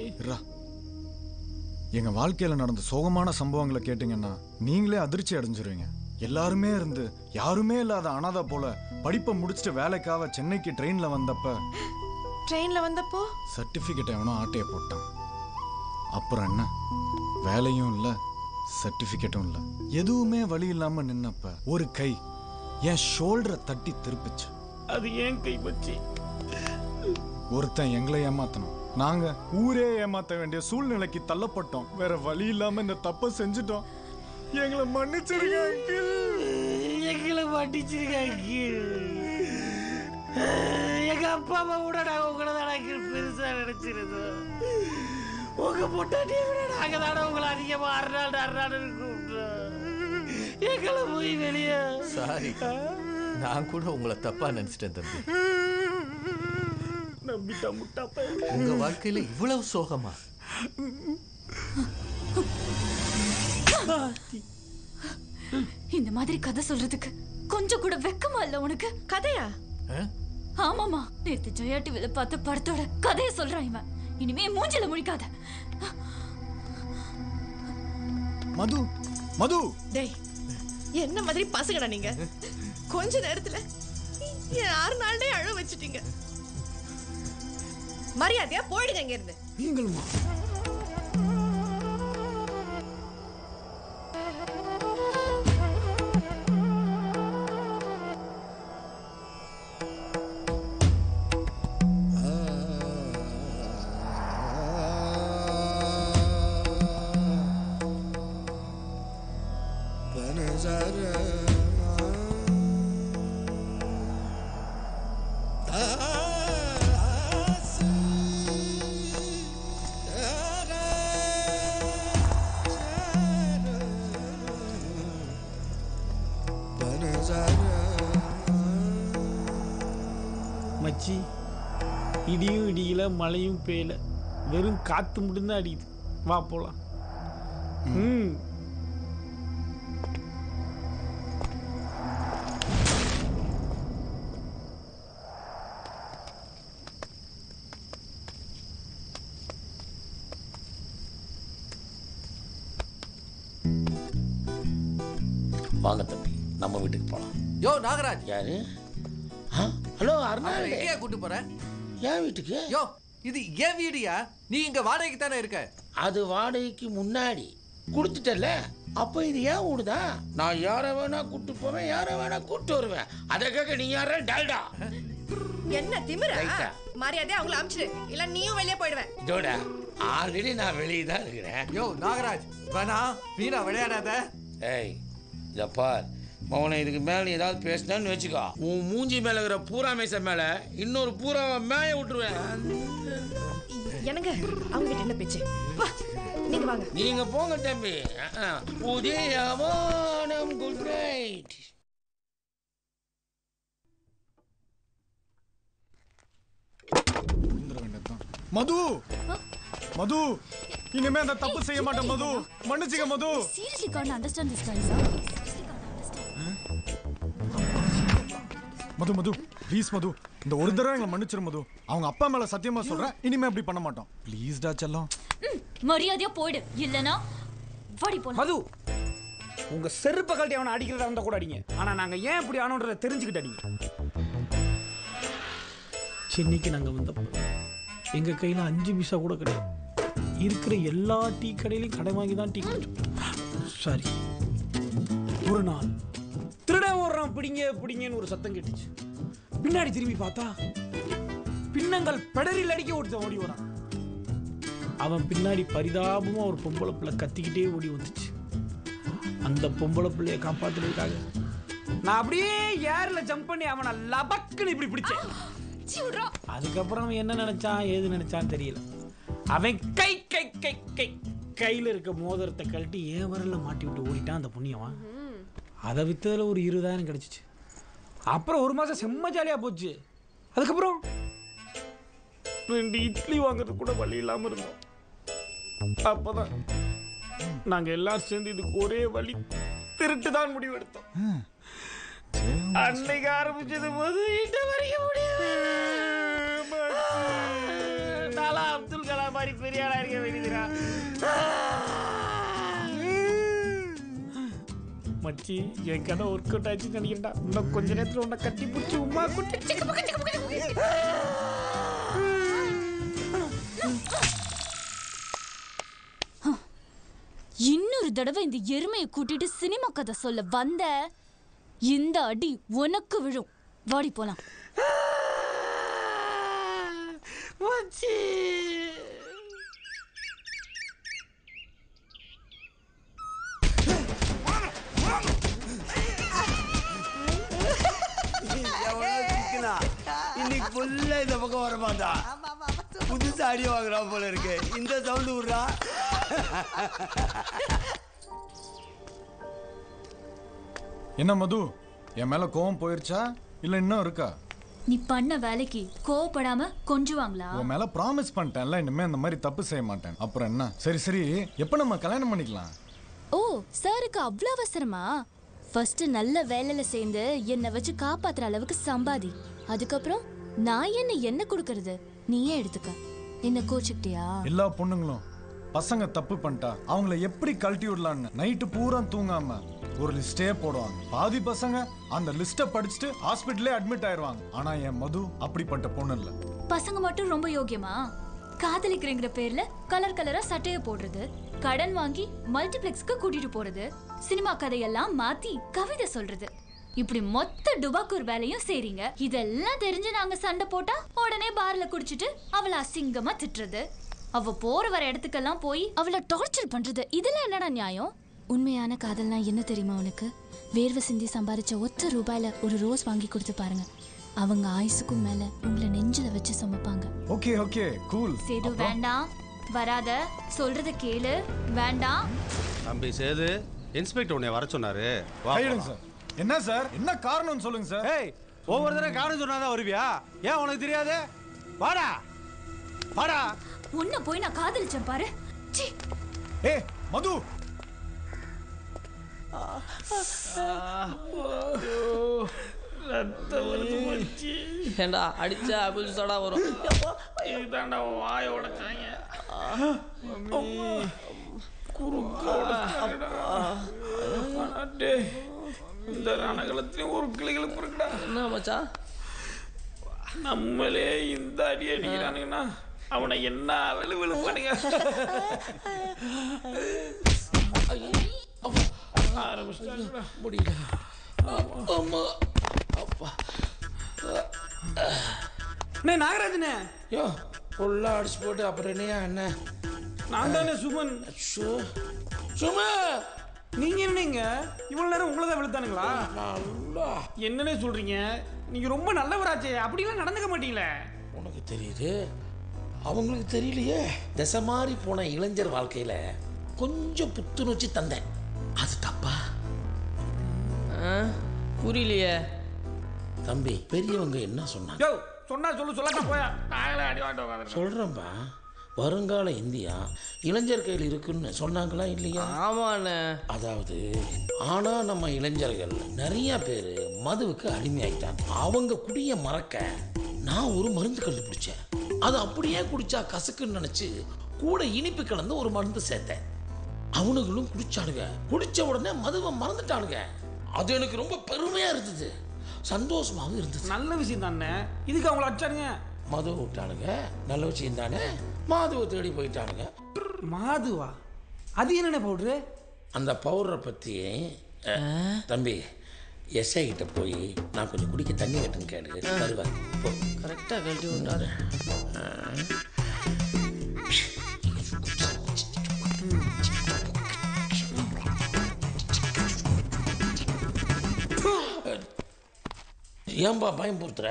எங்க வாழ்க்கையில நடந்த சோகமான சம்பவங்களை கேட்டீங்கன்னா நீங்களே அதிர்ச்சி அடைஞ்சிருவீங்க. எல்லாருமே இருந்து யாருமே இல்லாத அனாதை போல படிப்பை முடிச்சுட்டு வேலைக்காக சென்னைக்கு ட்ரெயின்ல வந்தப்போ சர்டிபிகேட் எவனோ ஆட்டைய போட்டான். அப்புறம் என்ன, வேலையும் இல்ல சர்டிபிகேட்டும் இல்ல. எதுவுமே வழி இல்லாம நின்னப்ப ஒரு கை என் ஷோல்டரை தட்டி திருப்பிச்சு. அது ஏன் கை மச்சி? ஒருத்தன் எங்களை ஏமாத்தணும், நாங்க ஊரே ஏமாத்த வேண்டிய சூழ்நிலைக்கு தள்ளப்பட்டோம். வேற வழி இல்லாம இந்த தப்பை செஞ்சுட்டோம். எங்களை மன்னிச்சிருங்க அங்கிள். எங்களை மன்னிச்சிருங்க அங்கிள். எங்க அப்பா அம்மா கூட நாங்க உங்களை தானே பெருசா நினைச்சிருந்தோம். உங்க பொட்டாட்டியை விட நாங்க தானே உங்களை அதிகமா அர்னால்டு கூப்பிட்டோம். எங்களை போய் வெளியே. சாரி, நான் கூட உங்களை தப்பா நினைச்சிட்டேன் தம்பி. நம்பிட்டா முட்டா பையன். உங்க வாழ்க்கையில இவ்வளவு சோகமா? இந்த மாதிரி கதை சொல்றதுக்கு கொஞ்சம் கூட வெக்கமா இல்ல உனக்கு? கதையா? ஆமாமா, நேத்து ஜெயா டிவில பார்த்த படத்தோட கதைய சொல்றான் இவன். இனிமே மூஞ்சில முழிக்காத. மது மது. டேய், என்ன மாதிரி பசங்கடா நீங்க? கொஞ்ச நேரத்துல 6 நாளே அழ வச்சிட்டீங்க. மரியாதையா போயிடுங்க இங்க இருந்து. நீங்களுமா? மச்சி, இடியும் இடியில மழையும் பெய்யல, வெறும் காத்து மட்டும்தான் அடிக்குது. வா போலாம். வாங்க தம்பி, நம்ம வீட்டுக்கு போலாம். யோ நாகராஜ். யாரு? Hello Arnold. எங்கேயா கூட்டு போற? என் வீட்டுக்கு. யோ இது ஏன் வீடியா? நீ இங்க வாடகைக்கு தானே இருக்க? அது வாடகைக்கு முன்னாடி கொடுத்துட்டல, அப்ப இது ஏன் ஊடுதா? நான் யார வேணா கூட்டு போவேன், யார வேணா கூட்டு வருவேன். அதை கேட்க நீ யார? டால்டா. என்ன திமிரா? மரியாதையா அவங்கள அமிச்சிடு, இல்ல நீயும் வெளியே போயிடுவேன். இதோட ஆல்ரெடி நான் வெளியே தான் இருக்கிறேன். யோ நாகராஜ், வேணா வீணா விளையாடாத. ஏய் இத பார், மவனை இதுக்கு மேல ஏதாவது பேசினான்னு வச்சுக்கோ, உன் மூஞ்சி மேல இருக்கிற பூரா மேச மேல இன்னொரு பூராவை மேய விட்டுருவேன். எனக்கு அவங்க கிட்ட என்ன பேச்சு? வா, நீங்க வாங்க. நீங்க போங்க தம்பி. உதயவானம் குட் நைட். மது மது இனிமே அந்த தப்பு செய்ய மாட்டேன் மது. மன்னிச்சுக்க Madhu. Seriously can't understand this guy, sir. Madhu Madhu please Madhu, இந்த ஒரு தடவை எங்களை மன்னிச்சிரு மது. அவங்க அப்பா மேல சத்தியமா சொல்றேன், இனிமே அப்படி பண்ண மாட்டோம். ப்ளீஸ் டா செல்லம். மரியாதையா போயிடு, இல்லனா வாடி போலாம். மது, உங்க செருப்பை கழட்டி அவனை அடிக்கிறதா இருந்தா கூட அடிங்க. ஆனா நாங்க ஏன் இப்படி ஆனோன்றதை தெரிஞ்சுக்கிட்டு அடிங்க. சென்னைக்கு நாங்க வந்தப்போ எங்க கையில 5 பைசா கூட கிடையாது. இருக்கிற எல்லா டீ கடையிலையும் கடை வாங்கி தான் டீ குடிச்சோம். சாரி. ஒரு நாள் திருடன் ஓடுறான் பிடிங்க பிடிங்கன்னு ஒரு சத்தம் கேட்டுச்சு. பின்னாடி திரும்பி பார்த்தா பின்னங்கள் பெடரில் அடிக்க ஓடி வரான். அவன் பின்னாடி பரிதாபமா ஒரு பொம்பளை பிள்ளை கத்திக்கிட்டே ஓடி வந்துச்சு. அந்த பொம்பளை பிள்ளைய காப்பாத்துறதுக்காக நான் அப்படியே ஏர்ல ஜம்ப் பண்ணி அவனை லபக்குன்னு இப்படி பிடிச்சேன். அதுக்கப்புறம் அவன் என்ன நினைச்சான் ஏது நினைச்சான்னு தெரியல. அவன் கையில இருக்க மோதிரத்தை கழட்டி ஏன் வரல மாட்டி விட்டு ஓடிட்டான் அந்த புண்ணியவன். அதை வித்ததுல ஒரு 20,000 கிடைச்சிச்சு. அப்புறம் ஒரு மாசம் செம்ம ஜாலியா போச்சு. அதுக்கப்புறம் 2 இட்லி வாங்குறது கூட வழி இல்லாம இருந்தோம். அப்பதான் நாங்க எல்லாரும் சேர்ந்து இதுக்கு ஒரே வழி திருட்டு தான் முடிவு எடுத்தோம். அன்னைக்கு ஆரம்பிச்சது போது அப்துல் கலாம் மாதிரி பெரிய ஆளா இருக்க வேண்டியதுடா. மச்சி என் கதை ஒர்க் அவுட் ஆச்சு நினைக்கிறேன்டா. இன்னும் கொஞ்ச நேரத்தில் உன்னை கட்டி பிடிச்சி உமா குட்டி இன்னொரு தடவை இந்த எருமையை கூட்டிட்டு சினிமா கதை சொல்ல வந்த இந்த அடி உனக்கு விழும். வாடி போலாம். இன்னைக்கு ஃபுல்லா இந்த பக்கம் வர மாட்டா. புதுசா அடி வாங்குறான் போல இருக்கு. இந்த சவுண்டு விடுறா. என்ன மது, என் மேல கோவம் போயிருச்சா இல்ல இன்னும் இருக்கா? நீ பண்ண வேலைக்கு கோவப்படாம கொஞ்சுவாங்களா? உன் மேல ப்ராமிஸ் பண்ணிட்டேன்ல, இனிமே அந்த மாதிரி தப்பு செய்ய மாட்டேன். அப்புறம் என்ன? சரி சரி, எப்ப நம்ம கல்யாணம் பண்ணிக்கலாம்? ஓ, சாருக்கு அவ்வளவு அவசரமா? ஃபர்ஸ்ட் நல்ல வேலையில சேர்ந்து என்னை வச்சு காப்பாத்துற அளவுக்கு சம்பாதி. அதுக்கப்புறம் நான் என்ன கொடுக்கறது நீயே எடுத்துக்க. என்ன கோச்சுக்கிட்டியா? எல்லா பொண்ணுங்களும் பசங்க தப்பு பண்ணிட்டா அவங்கள எப்படி கழட்டி விடலான்னு நைட்டு பூரா தூங்காம ஒரு லிஸ்டே போடுவாங்க. பாதி பசங்க அந்த லிஸ்ட்டை படிச்சுட்டு ஹாஸ்பிட்டலே அட்மிட் ஆயிருவாங்க. ஆனா என் மது அப்படிப்பட்ட பொண்ணு இல்ல. பசங்க மட்டும் ரொம்ப யோகியமா? காதலிக்கிறங்கிற பேர்ல கலர் கலரா சட்டைய போடுறது, கடன் வாங்கி மல்டிப்ளெக்ஸ்க்கு கூட்டிட்டு போறது, சினிமா கதையெல்லாம் மாத்தி கவிதை சொல்றது, இப்படி மொத்த டுபாக்கூர் வேலையும் செய்றீங்க. இதெல்லாம் தெரிஞ்சு நாங்க சண்டை போட்டா உடனே பார்ல குடிச்சிட்டு அவளை அசிங்கமா திட்டுறது, அவ போற வர இடத்துக்கெல்லாம் போய் அவளை டார்ச்சர் பண்றது. இதெல்லாம் என்னடா நியாயம்? உண்மையான காதல்னா என்ன தெரியுமா உனக்கு? வேர்வை சிந்தி சம்பாதிச்ச ஒத்த ரூபாயில ஒரு ரோஸ் வாங்கி கொடுத்து பாருங்க. அவங்க ஆயுசுக்கும் மேல உங்களை நெஞ்சில வச்சு சுமப்பாங்க. Okay okay cool. சேது வேண்டாம், வராத, சொல்றத கேளு, வேண்டாம். தம்பி சேது, இன்ஸ்பெக்டர் உன்னை வர சொன்னாரு. சார் என்ன சார், என்ன காரணம் சொல்லுங்க சார். ஏய், ஒவ்வொரு தடவை காரணம் சொன்னாதான் வருவியா? ஏன் உனக்கு தெரியாது? வாடா வாடா. உன்னை போய் நான் காதலிச்சேன் பாரு. ஏய் மது, ஏண்டா அடிச்சா அபிள் சோடா வரும். இதுதான்டா வாய உடைச்சாங்க. இந்த ரணகலத்திலையும் ஒரு கிளிகளும் இருக்குடா. என்ன மச்சா, நம்மளே இந்த அடி அடிக்கிறானுங்கன்னா அவனை என்ன விழு பண்ணுங்க. முடியல. நாகராஜனே யோ ஃபுல்லா அடிச்சு போட்டு அப்புறம் என்னையா என்ன? நான் தானே சுமன். சும்மா நீங்க என்னங்க இவ்வளவு நேரம் உங்களை தான் விழுத்தானுங்களா? என்னன்னே சொல்றீங்க? நீங்க ரொம்ப நல்லவராச்சே, அப்படிலாம் நடந்துக்க மாட்டீங்களே. உனக்கு தெரியுது, அவங்களுக்கு தெரியலையே. திசை மாறி போன இளைஞர் வாழ்க்கையில கொஞ்சம் புத்துணர்ச்சி தந்தேன். அது தப்பா? புரியலையே தம்பி. பெரியவங்க என்ன சொன்னாங்க? சொன்னா சொல்லு சொல்லாம போயா நாங்களே அடி வாங்கிட்டு உட்காந்துருக்கோம். சொல்றேன்பா, வருங்கால இந்தியா இளைஞர் கையில் இருக்குன்னு சொன்னாங்களா இல்லையா? ஆமாண்ணே. அதாவது ஆனா நம்ம இளைஞர்கள் நிறைய பேர் மதுவுக்கு அடிமையாயிட்டாங்க. அவங்க குடிய மறக்க நான் ஒரு மருந்து கண்டுபிடிச்சேன். அது அப்படியே குடிச்சா கசக்குன்னு நினைச்சு கூட இனிப்பு கலந்து ஒரு மருந்து சேர்த்தேன். அவனுங்களும் குடிச்சானுங்க. குடிச்ச உடனே மதுவை மறந்துட்டானுங்க. அது எனக்கு ரொம்ப பெருமையா இருந்தது, சந்தோஷமாகவும் இருந்தது. நல்ல விஷயம் தானே. இதுக்கு அவங்கள அடிச்சானுங்க. மதுவை விட்டானுங்க, நல்ல விஷயம் தானே. மாதுவை தேடி போயிட்டானுங்க. மாதுவா? அது என்னென்ன பவுட்ரு? அந்த பவுடரை பற்றி தம்பி எஸ்ஐ கிட்ட போய் நான் கொஞ்சம் குடிக்க தண்ணி கட்டுன்னு கேடு தருவேன். கரெக்டாக கழட்டி விட்டாரு. ஏன்பா பயம் பொறுத்துற?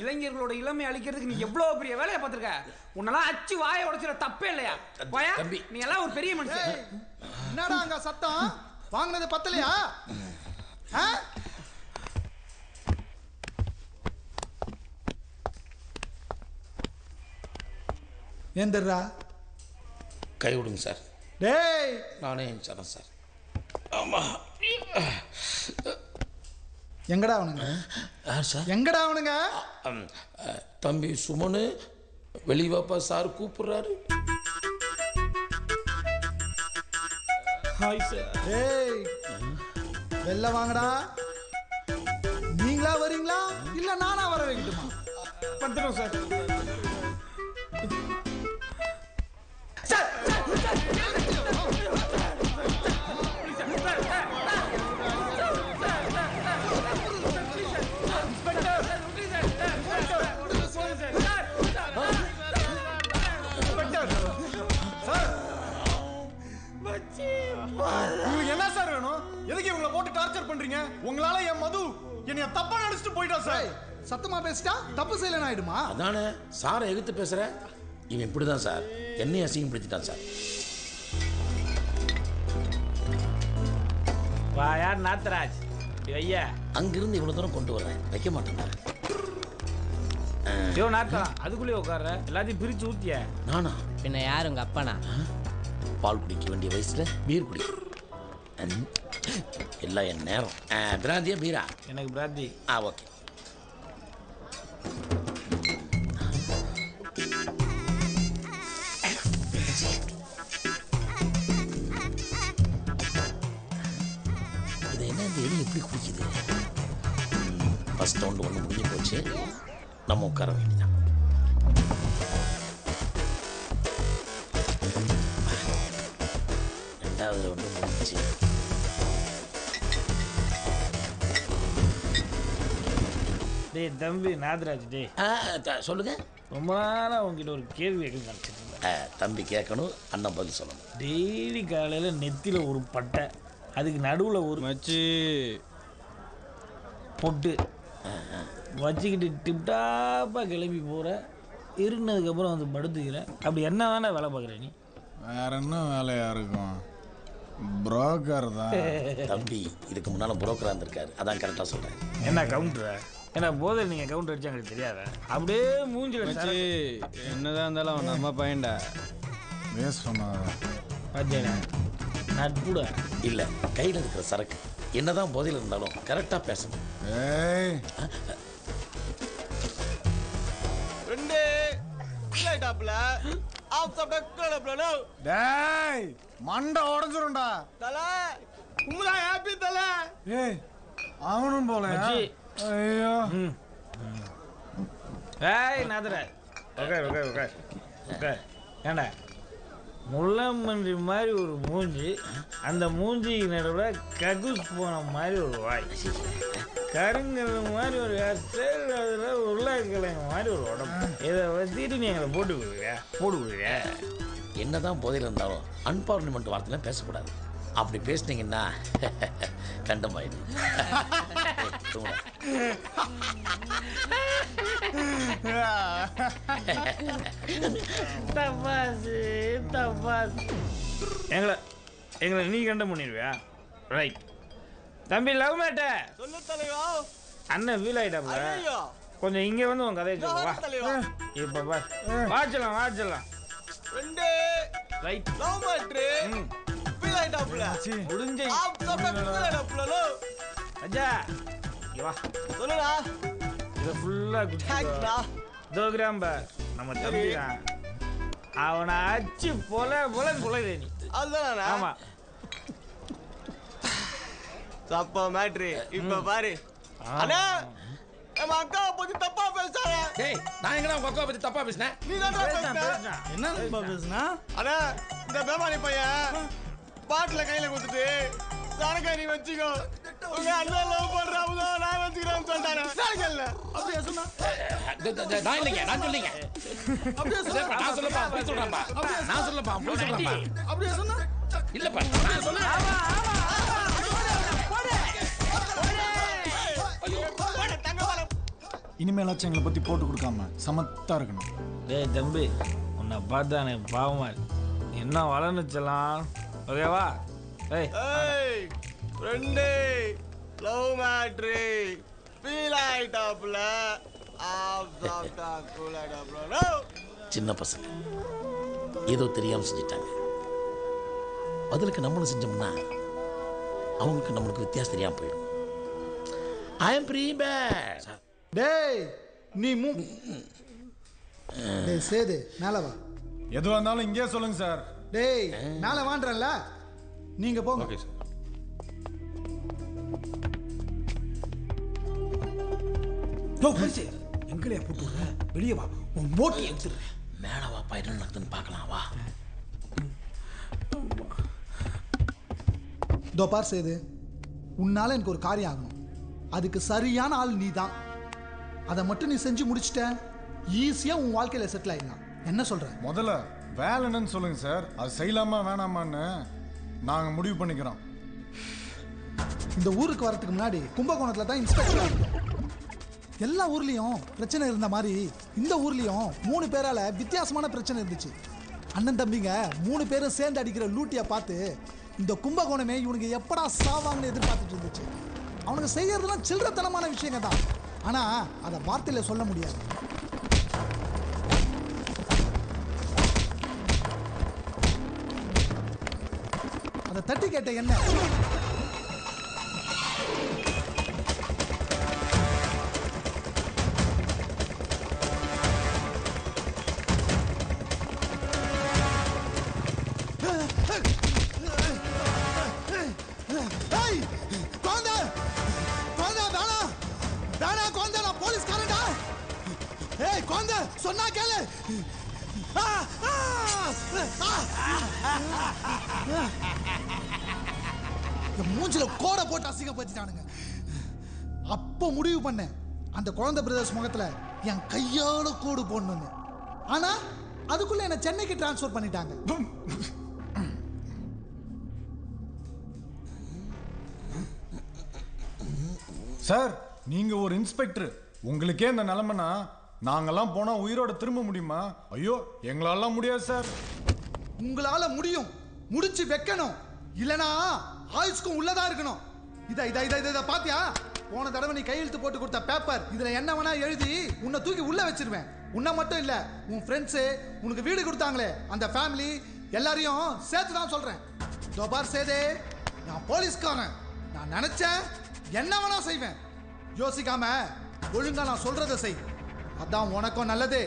இளைஞர்களோட இளமை அழிக்கிறதுக்கு நீ எவ்வளவு பெரிய வேலையை பார்த்திருக்க. உன்னெல்லாம் அச்சு வாயை உடைச்சிட தப்பே இல்லையா? போயா, நீ எல்லாம் ஒரு பெரிய மனுஷன். என்னடா அங்க சத்தம்? வாங்கினது பத்தலையா? ஏந்தர்ரா கை விடுங்க சார். டேய் நானே சார் சார். ஆமா. எங்கடா அவனுங்க? யார் சார்? எங்கடா அவனுங்க? தம்பி சுமனு வெளிவாப்பா சார் கூப்பிடுறாரு. Hi sir. ஏய் வெளில வாங்கடா. நீங்களா வரீங்களா இல்ல நானா வர வைக்கட்டுமா? வந்துடும் சார். உங்களுக்கு என்ன சார் வேணும்? எதுக்கு இவங்களை போட்டு டார்ச்சர் பண்றீங்க? உங்களால என் மது என்னைய தப்பா நினைச்சிட்டு போயிட்டா சார். சத்தமா பேசிட்டா தப்பு செய்யலன்னு ஆயிடுமா? அதானே சாரை எதிர்த்து பேசுற. இவன் இப்படிதான் சார் என்னைய அசிங்கப்படுத்திட்டான் சார். வா யார் நாத்தராஜ் ஐயா. அங்கிருந்து இவ்வளவு தூரம் கொண்டு வரேன், வைக்க மாட்டேன். ஐயோ நாத்தரா, அதுக்குள்ளே உட்கார்ற. எல்லாத்தையும் பிரிச்சு ஊத்திய. நானா? பின்ன யார் உங்க அப்பனா? பால் குடிக்க வேண்டிய வயசுல பீர் குடி. எல்லாம் என் நேரம். பிராந்தியா பீரா? எனக்கு பிராந்தி. ஓகே. இது என்ன இந்த எலி எப்படி குடிக்குது? ஃபர்ஸ்ட் ரவுண்ட் ஒன்று முடிஞ்சு போச்சு, நம்ம உட்கார வேண்டியதான். ரெண்டாவது ரவுண்டு முடிஞ்சு. டேய் தம்பி நாதராஜ், டேய் சொல்லுங்க. ரொம்ப நாளாக உங்ககிட்ட ஒரு கேள்வி கேட்க நினச்சிருந்தேன். தம்பி கேட்கணும், அண்ணன் பதில் சொல்லணும். டெய்லி காலையில் நெத்தியில் ஒரு பட்டை, அதுக்கு நடுவில் ஒரு மச்சி பொட்டு வச்சுக்கிட்டு டிப்டாப்பாக கிளம்பி போகிற. இருந்ததுக்கப்புறம் வந்து படுத்துக்கிறேன். அப்படி என்ன தானே வேலை பார்க்குற நீ? வேற என்ன வேலையா இருக்கும்? புரோக்கர் தான். தம்பி இதுக்கு முன்னால் புரோக்கராக இருந்திருக்காரு, அதான் கரெக்டாக சொல்கிறேன். என்ன கவுண்டரா? ஏன்னா போதை நீங்கள் கவுண்டர் அடிச்சு எங்களுக்கு தெரியாத? அப்படியே மூஞ்சில் என்னதான் இருந்தாலும் அவன் நம்ம பையன்டா. வேஸ்ட் சொன்னாங்க. பார்த்தேடா நட்புடா. இல்லை, கையில் இருக்கிற சரக்கு என்னதான் போதையில் இருந்தாலும் கரெக்டாக பேசணும். ஏய் ரெண்டு டாப்ல ஆஃப் சாப்பிட்டா கிளப்ல. டேய் மண்டை உடைஞ்சிரும்டா. தலை உம்ரா ஹாப்பி தலை. ஏய் அவனும் போல. ஐயோ. ஏய் நாதரா, ஓகே ஓகே ஓகே ஓகே. ஏண்டா முள்ளம்பன்றி மாதிரி ஒரு மூஞ்சி, அந்த மூஞ்சிக்கு நடுவில் ககுஸ் போன மாதிரி ஒரு வாய், கருங்கல் மாதிரி ஒரு ஸ்டைல், அதில் உருளைக்கிழங்கு மாதிரி ஒரு உடம்பு. இதை வச்சுட்டு நீ எங்களை போட்டு கொடுக்குறியா? என்னதான் போதையில் இருந்தாலும் அன்பார்லிமெண்ட் வார்த்தைலாம் பேசக்கூடாது. அப்படி பேசுனீங்கன்னா கண்டமாயிடும். தப்பாசு தப்பாசு. எங்களை நீ கண்டம் பண்ணிடுவியா? ரைட் தம்பி. லவ் மேட்ட சொல்லு தலைவா. அண்ணன் ஃபீல் ஆயிட்டாப்ல. கொஞ்சம் இங்க வந்து உன் கதையை சொல்லு வா. இப்ப பார் வாட்சலாம் ரெண்டே ரைட் லவ் மேட்ரு ஃபீல் ஆயிட்டாப்ல முடிஞ்ச ஃபீல் ஆயிட்டாப்ல அஜா இங்க வா சொல்லுடா இத ஃபுல்லா தேங்க்ஸ்டா தோகிராம் பார் நம்ம தம்பிதான் அவனை அச்சு பொலை நீ அதுதானா ஆமா தப்பா மேட்ரு இப்ப பாரு அண்ணா நம்ம அக்கா பத்தி தப்பா பேசாத டேய் நான் எங்கடா உங்க அக்கா பத்தி தப்பா பேசினேன் நீ தான் பேசுன என்ன நண்பா பேசுனா அண்ணா இந்த பேமானி பையன் பாட்டில கையில கொடுத்துட்டு சரக்காய் நீ வச்சுக்கோ உங்க அண்ணன் லவ் பண்றாங்க நான் வச்சுக்கிறேன்னு சொல்லிட்டானே சரிங்கல்ல அப்படியே சொன்னா நான் இல்லைங்க நான் சொல்லிங்க அப்படியே சொன்னா நான் சொல்லப்பா போய் சொல்றேன்ப்பா நான் சொல்லப்பா போய் சொல்றேன்ப்பா அப்படியே சொன்னா இல்லப்பா நான் சொல்றேன் இனிமேலாச்சும் எங்களை பத்தி போட்டு கொடுக்காம சமத்தா இருக்கணும். டேய் தம்பி உன்னை பார்த்தா எனக்கு பாவமா இருக்கு. நீ என்ன வளர்ந்துச்சலாம் ஓகேவா? ஏய் ஃப்ரெண்டே லவ் மேட்ரு ஃபீல் ஆயிட்டாப்ல ஆப் சாப்டா கூல் ஆயிட்டாப்ல சின்ன பசங்க ஏதோ தெரியாம செஞ்சிட்டாங்க. பதிலுக்கு நம்மளும் செஞ்சோம்னா அவங்களுக்கு நம்மளுக்கு வித்தியாசம் தெரியாம போயிடும். ஐ அம் ப்ரீ பேட். டேய் நீ டேய் சேது மேல வா. எதுவா இருந்தாலும் இங்கே சொல்லுங்க சார். டேய் மேல வான்றல்ல நீங்க போங்க. Okay sir. டோ பரிசு எங்களையா போட்டு விடுற? வெளியே வா உன் மோட்டி எடுத்துடுறேன். மேல வாப்பா என்ன நடக்குதுன்னு பார்க்கலாம் வா. தோ பார் சேது உன்னால எனக்கு ஒரு காரியம் ஆகணும். அதுக்கு சரியான ஆள் நீ தான். அதை மட்டும் நீ செஞ்சு முடிச்சிட்ட ஈஸியா உன் வாழ்க்கையில செட்டில் ஆயிடலாம். என்ன சொல்ற? முதல்ல வேலை என்னன்னு சொல்லுங்க சார். அது செய்யலாமா வேணாமான்னு நாங்க முடிவு பண்ணிக்கிறோம். இந்த ஊருக்கு வரதுக்கு முன்னாடி கும்பகோணத்துல தான் இன்ஸ்பெக்டர். எல்லா ஊர்லயும் பிரச்சனை இருந்த மாதிரி இந்த ஊர்லயும் 3 பேரால வித்தியாசமான பிரச்சனை இருந்துச்சு. அண்ணன் தம்பிங்க 3 பேரும் சேர்ந்து அடிக்கிற லூட்டியை பார்த்து இந்த கும்பகோணமே இவனுக்கு எப்படா சாவாங்கன்னு எதிர்பார்த்துட்டு இருந்துச்சு. அவனுக்கு செய்யறதுலாம் சில்லறத்தனமான விஷயங்க தான். ஆனா அதை வார்த்தையில சொல்ல முடியாது. அதை தட்டி கேட்ட என்ன சொன்னா கேளு. மூஞ்சில கோடை போட்டு அசிங்கப்படுத்திட்டானுங்க. அப்போ முடிவு பண்ணேன் அந்த குழந்தை பிரதர்ஸ் முகத்துல என் கையால கோடு போடணும்னு. ஆனா அதுக்குள்ள என்ன சென்னைக்கு டிரான்ஸ்பர் பண்ணிட்டாங்க. சார் நீங்க ஒரு இன்ஸ்பெக்டர், உங்களுக்கே இந்த நிலைமைனா நாங்கெல்லாம் போனா உயிரோட திரும்ப முடியுமா? ஐயோ எங்களால முடியாது சார். உங்களால முடியும். முடிச்சு வைக்கணும். இல்லனா ஆயுஷ்க்கும் உள்ளதா இருக்கணும். இத பாத்தியா? போன தடவை நீ கையெழுத்து போட்டு கொடுத்த பேப்பர். இதுல என்ன வேணா எழுதி உன்னை தூக்கி உள்ள வச்சிருவேன். உன்னை மட்டும் இல்ல உன் ஃப்ரெண்ட்ஸ் உனக்கு வீடு கொடுத்தாங்களே அந்த ஃபேமிலி எல்லாரையும் சேர்த்து தான் சொல்றேன். தோபார் சேதே நான் போலீஸ்காரன். நான் நினைச்சேன் என்ன வேணா செய்வேன். யோசிக்காம ஒழுங்கா நான் சொல்றதை செய். அதான் உனக்கும் நல்லது,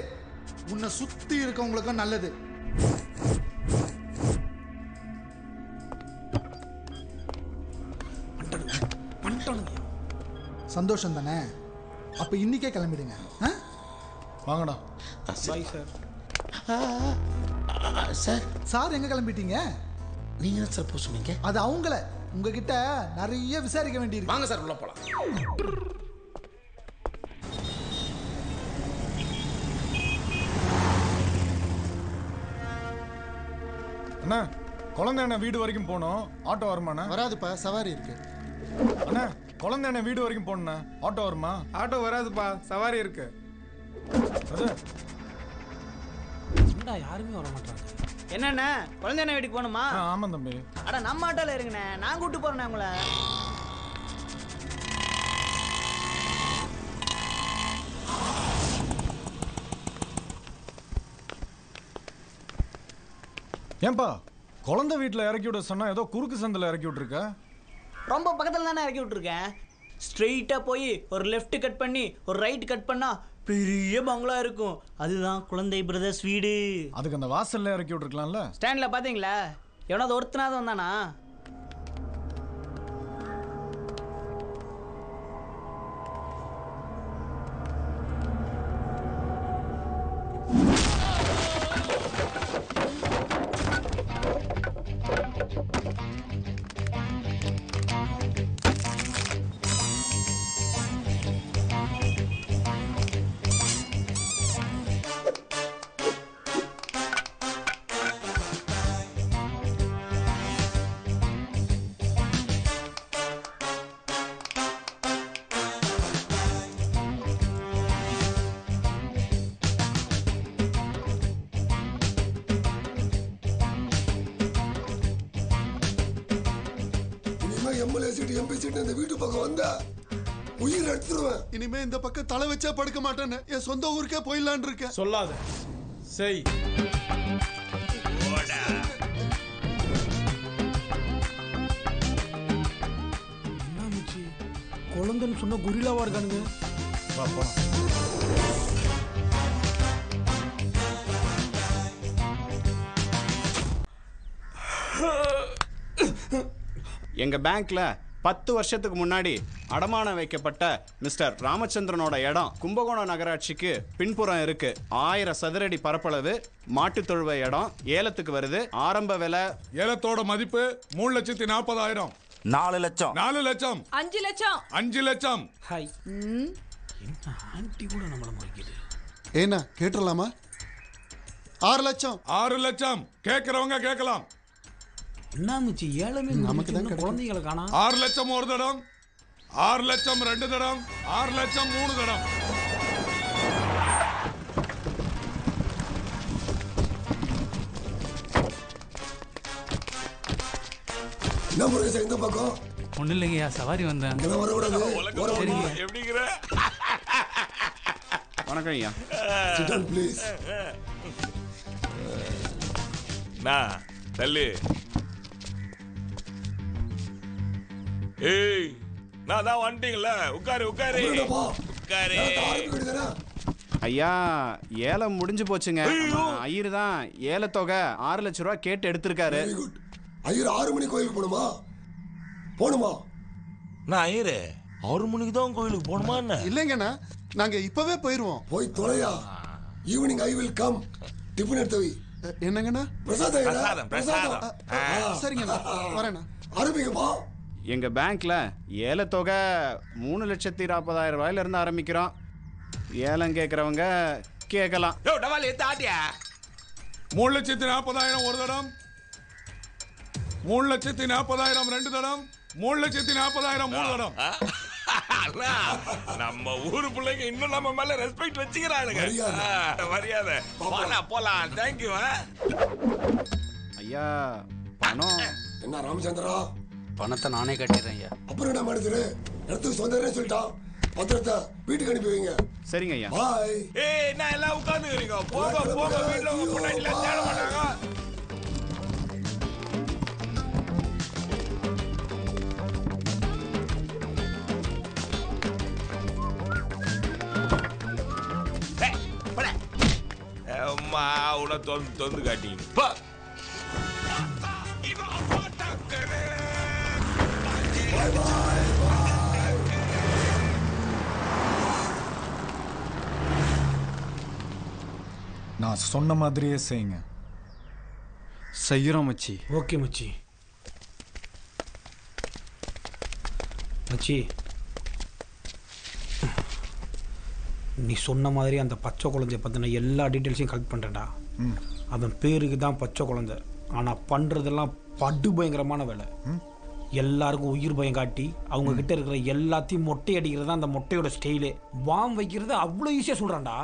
உன்னை சுத்தி இருக்கவங்களுக்கும் நல்லது. சந்தோஷம் தானே? அப்ப இன்னைக்கே கிளம்பிடுங்க. வாங்கடா. Bye sir. சார் சார் எங்க கிளம்பிட்டீங்க? நீங்க என்ன சார் சொன்னீங்க? அது அவங்கள உங்ககிட்ட நிறைய விசாரிக்க வேண்டியிருக்கு. வாங்க சார் உள்ள போலாம். அண்ணா குழந்தை என்ன வீடு வரைக்கும் போனோம். ஆட்டோ வருமாண்ணா? வராதுப்பா, சவாரி இருக்கு. அண்ணா குழந்தை என்ன வீடு வரைக்கும் போனா ஆட்டோ வருமா? ஆட்டோ வராதுப்பா, சவாரி இருக்கு. என்னடா யாருமே வர மாட்டாங்க. என்னண்ணே குழந்தை என்ன வீட்டுக்கு போகணுமா? ஆமா தம்பி. அட நம்ம ஆட்டோல இருங்கண்ணே, நான் கூட்டு போறேண்ணே உங்களை. ஏன்பா குழந்தை வீட்டில் இறக்கி விட சொன்னா ஏதோ குறுக்கு சந்தில் இறக்கி விட்டுருக்க? ரொம்ப பக்கத்தில் தானே இறக்கி விட்டுருக்கேன். ஸ்ட்ரெயிட்டாக போய் ஒரு லெஃப்ட் கட் பண்ணி ஒரு ரைட் கட் பண்ணா பெரிய பங்களா இருக்கும். அதுதான் குழந்தை பிரதர்ஸ் வீடு. அதுக்கு அந்த வாசல்ல இறக்கி விட்டுருக்கலாம்ல. ஸ்டாண்டில் பார்த்தீங்களா எவனாவது ஒருத்தனாவது வந்தானா? இனிமே இந்த பக்கம் தலை வச்சா படுக்க மாட்டேன்னு என் சொந்த ஊருக்கே போயிடலான் இருக்கேன். சொல்லாத செய். குழந்தைன்னு சொன்ன குரிலாவா இருக்கானுங்க. எங்க பேங்க்ல 10 வருஷத்துக்கு முன்னாடி அடமானம் வைக்கப்பட்ட மிஸ்டர் ராமச்சந்திரனோட இடம் கும்பகோணம் நகராட்சிக்கு பின்புறம் இருக்கு. 1000 சதுரடி பரப்பளவு மாட்டு தொழுவ இடம் ஏலத்துக்கு வருது. ஆரம்ப விலை ஏலத்தோட மதிப்பு 3,40,000. 4 லட்சம். 4 லட்சம். 5 லட்சம். 5 லட்சம். ஹாய். ஆண்டி கூட நம்மள முடிக்குது. ஏன்னா கேட்டுடலாமா? 6 லட்சம். 6 லட்சம். கேட்கறவங்க கேட்கலாம். என்ன மச்சி ஏலமே நமக்கு தான் குழந்தைகளை காணா. 6 லட்சம் ஒரு தடம், 6 லட்சம் 2 தடம், 6 லட்சம் 3 தடம். இந்த பக்கம் ஒண்ணு இல்லைங்கய்யா, சவாரி வந்தேன். எப்படிங்கிற? வணக்கம் ஐயா. ப்ளீஸ். நான் தள்ளு. ஏய், நான் தான் வந்துட்டீங்களா? உட்காரு உட்காரு உட்காரு. ஐயா ஏலம் முடிஞ்சு போச்சுங்க. ஐயர் தான் ஏலத்தொகை 6 லட்சம் ரூபாய் கேட்டு எடுத்திருக்காரு. ஐயர் 6 மணி கோயிலுக்கு போணுமா? நான் ஐயரு 6 மணிக்கு தான் கோயிலுக்கு போகணுமா? என்ன இல்லைங்கண்ணா, நாங்க இப்பவே போயிருவோம். போய் தொலையா. Evening I will come. Tiffin எடுத்து வை. என்னங்கண்ணா? பிரசாதம். சரிங்கண்ணா, வரேண்ணா. ஆரம்பிங்கப்பா. எங்க பேங்க்ல ஏலத்தொகை 3,40,000 ரூபாயில இருந்து ஆரம்பிக்கிறோம். ஏலம் கேட்கறவங்க கேட்கலாம். 3,40,000 ஒரு தடம், 3,40,000 2 தடம், 3,40,000 3 தடம். நம்ம ஊரு பிள்ளைங்க இன்னும் நம்ம மேல ரெஸ்பெக்ட் வச்சுக்கிறானுங்க. மரியாதை. போலாம். தேங்க்யூ. ஐயா பணம் என்ன ராமச்சந்திரா? பணத்தை நானே கட்டிடுறேன் ஐயா. அப்புறம் என்ன மனுஷரு இடத்துக்கு சொந்தரே சொல்லிட்டான். பத்திரத்தை வீட்டுக்கு அனுப்பி வைங்க. சரிங்க ஐயா. பாய். ஏய், நான் எல்லாம் உட்கார்ந்துக்கிறீங்க. போங்க போங்க. வீட்டுல உங்க பொண்டாட்டில தேட மாட்டாங்க. அம்மா உன தொந்து காட்டி நான் சொன்ன மாதிரியே செய்யுங்க. செய்யறோம் மச்சி. ஓகே மச்சி. மச்சி நீ சொன்ன மாதிரி அந்த பச்சை குழந்தைய பற்றின எல்லா டீட்டெயில்ஸையும் கலெக்ட் பண்ணுறேன்டா. அவன் பேருக்கு தான் பச்சை குழந்தை, ஆனால் பண்ணுறதெல்லாம் படு பயங்கரமான வேலை. எல்லாருக்கும் உயிர் பயம் காட்டி அவங்க கிட்ட இருக்கிற எல்லாத்தையும் மொட்டை அடிக்கிறது தான் அந்த மொட்டையோட ஸ்டைலு. பாம் வைக்கிறது அவ்வளோ ஈஸியாக சொல்கிறான்டா.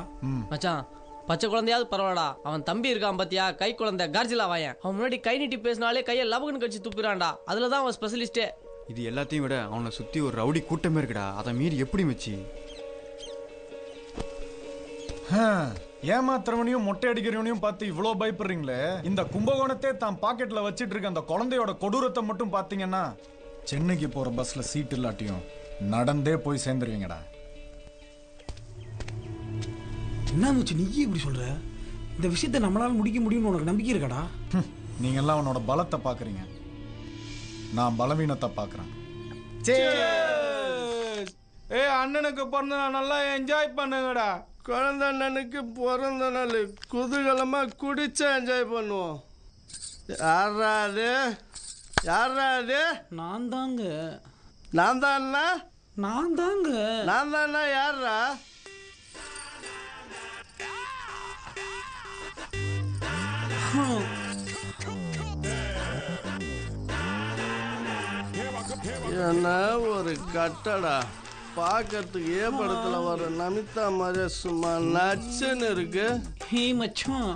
மச்சான், பச்சை குழந்தையாவது பரவாயில்லடா. அவன் தம்பி இருக்கான் பாத்தியா, கை குழந்தை கார்ஜிலா வாயன். அவன் முன்னாடி கை நீட்டி பேசினாலே கையை லபகன்னு கடிச்சு துப்பிறான்டா. அதில் தான் அவன் ஸ்பெஷலிஸ்டே. இது எல்லாத்தையும் விட அவனை சுற்றி ஒரு ரவுடி கூட்டமே இருக்குடா. அதை மீறி எப்படி மச்சி? ஏமாத்துறவனையும் மொட்டை அடிக்கிறவனையும் பார்த்து இவ்வளோ பயப்படுறீங்களே, இந்த கும்பகோணத்தை தான் பாக்கெட்ல வச்சிட்டு இருக்க அந்த குழந்தையோட கொடூரத்தை மட்டும் பார்த்தீங்கன்னா சென்னைக்கு போற பஸ்ல சீட் இல்லாட்டியும் நடந்தே போய் சேர்ந்துருவீங்கடா. என்ன மச்சி நீ இப்படி சொல்ற? இந்த விஷயத்தை நம்மளால முடிக்க முடியும்னு உனக்கு நம்பிக்கை இருக்காடா? நீங்க எல்லாம் அவனோட பலத்தை பாக்குறீங்க, நான் பலவீனத்தை பாக்குறேன். அண்ணனுக்கு பிறந்த நாள் நல்லா என்ஜாய் பண்ணுங்கடா. குழந்தை அண்ணனுக்கு பிறந்த நாள் குதூகலமா குடிச்சா என்ஜாய் பண்ணுவோம். யாராது யாராது? நான் தாங்க. நான் தான் நான் தாங்க. நான் தானா? யாரா? என்ன ஒரு கட்டடா, பார்க்கறதுக்கு ஏ படத்துல வர நமிதா மாதிரி சும்மா நச்சுன்னு இருக்கு. ஹே மச்சான்,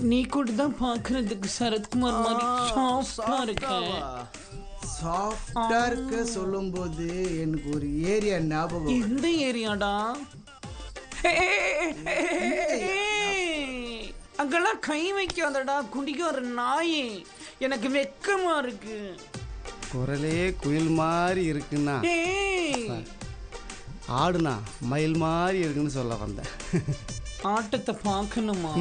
நீ கூட தான் பார்க்கறதுக்கு சரத்குமார் மாதிரி சாஃப்டா இருக்க. சாஃப்டா இருக்க சொல்லும்போது எனக்கு ஒரு ஏரியா ஞாபகம். எந்த ஏரியாடா? அங்கெல்லாம் கை வைக்காதடா, குடிக்க ஒரு நாயே. எனக்கு வெக்கமா இருக்கு. குரலே குயில் மாதிரி இருக்குன்னா ஆடுனா மயில் மாதிரி இருக்குன்னு சொல்ல வந்தேன். ஆட்டத்தை பார்க்கணுமா?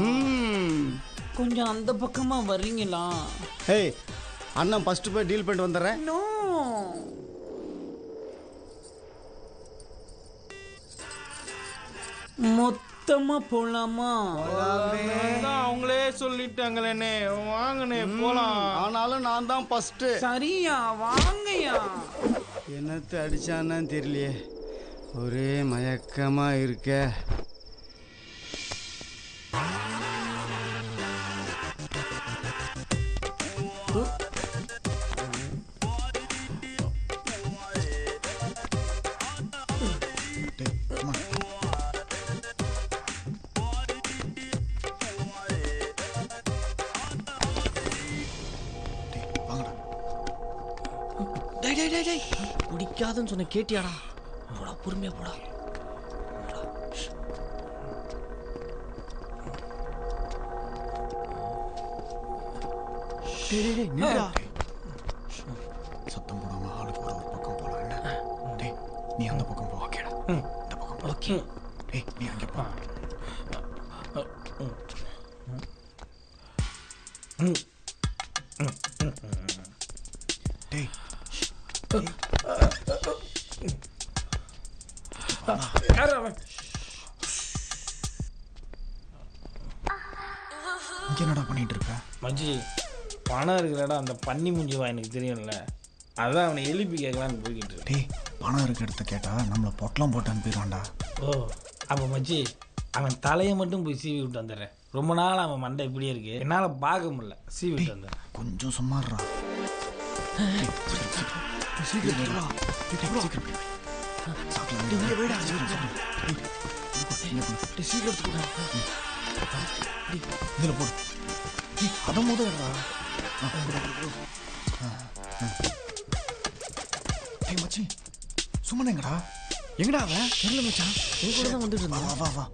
கொஞ்சம் அந்த பக்கமா வர்றீங்களா? ஹேய், அண்ணன் ஃபர்ஸ்ட் போய் டீல் பண்ணிட்டு வந்துடுறேன். நோ, மொத்தமா போலாமா? அவங்களே சொல்லிட்டாங்களே, வாங்கனே போலாம். ஆனாலும் நான் தான் ஃபர்ஸ்ட். சரியா, வாங்கயா. என்னத்தை அடிச்சான்னு தெரியலையே, ஒரே மயக்கமா இருக்க. பிடிக்காதுன்னு சொன்ன கேட்டியாடா? போடா, பொறுமையா போடா. சத்தம் போடாம ஆளுக்கு ஒரு பக்கம் போலாம். என்ன டேய், நீ அந்த பக்கம் போ. ஓகேடா, இந்த பக்கம் போ. ஓகே. டேய், நீ அங்க போ. டேய், யார் அவன்? இங்க என்னடா பண்ணிட்டு இருக்க? மச்சி, பணம் இருக்கிறடா அந்த பன்னி முஞ்சுவா எனக்கு தெரியும்ல, அதான் அவனை எழுப்பி கேட்கலான்னு போய்கிட்டு இருக்கு. டேய், பணம் இருக்க இடத்த கேட்டா நம்மள பொட்டலம் போட்டு அனுப்பிடுவான்டா. ஓ, அப்போ மச்சி அவன் தலையை மட்டும் போய் சீவி விட்டு வந்துடுறேன். ரொம்ப நாள் அவன் மண்டை இப்படியே இருக்கு, என்னால் பார்க்க முடியல. சீவி விட்டு வந்துடுறேன். கொஞ்சம் சும்மாடுறா. இதுல போடு. அத முதல்டா. டேய் மச்சி, சும்மா எங்கடா? எங்கடா அவ? தெரியல மச்சான், என் கூட தான் வந்துட்டு இருந்தா. வா வா வா.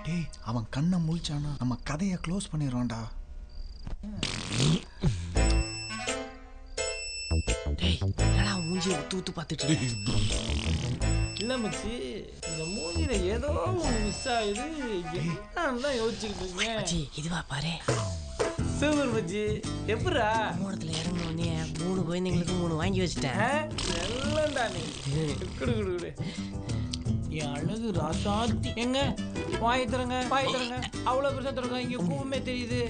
டேய், அவன் கண்ணை முழிச்சானா நம்ம கதையை க்ளோஸ் பண்ணிடுவான்டா. டேய், என்னடா மூஞ்சியை ஊத்து ஊத்து பார்த்துட்டு இருக்க? இல்லை மச்சி, இந்த மூஞ்சில ஏதோ ஒன்று மிஸ் ஆகுது. என்னன்னு தான் யோசிச்சுக்கிட்டு இருக்கேன். மச்சி, இதுவா பாரு. சூப்பர் மச்சி. எப்படா மூணத்துல இறங்கின உடனே 3 குழந்தைங்களுக்கு 3 வாங்கி வச்சுட்டேன். எல்லாம் நீ குடு குடு குடு. என் அழகு ராசாத்தி. எங்க வாய் தரங்க, வாய் தரங்க. அவ்வளோ பெருசாக தரங்க, இங்கே பூவுமே தெரியுது.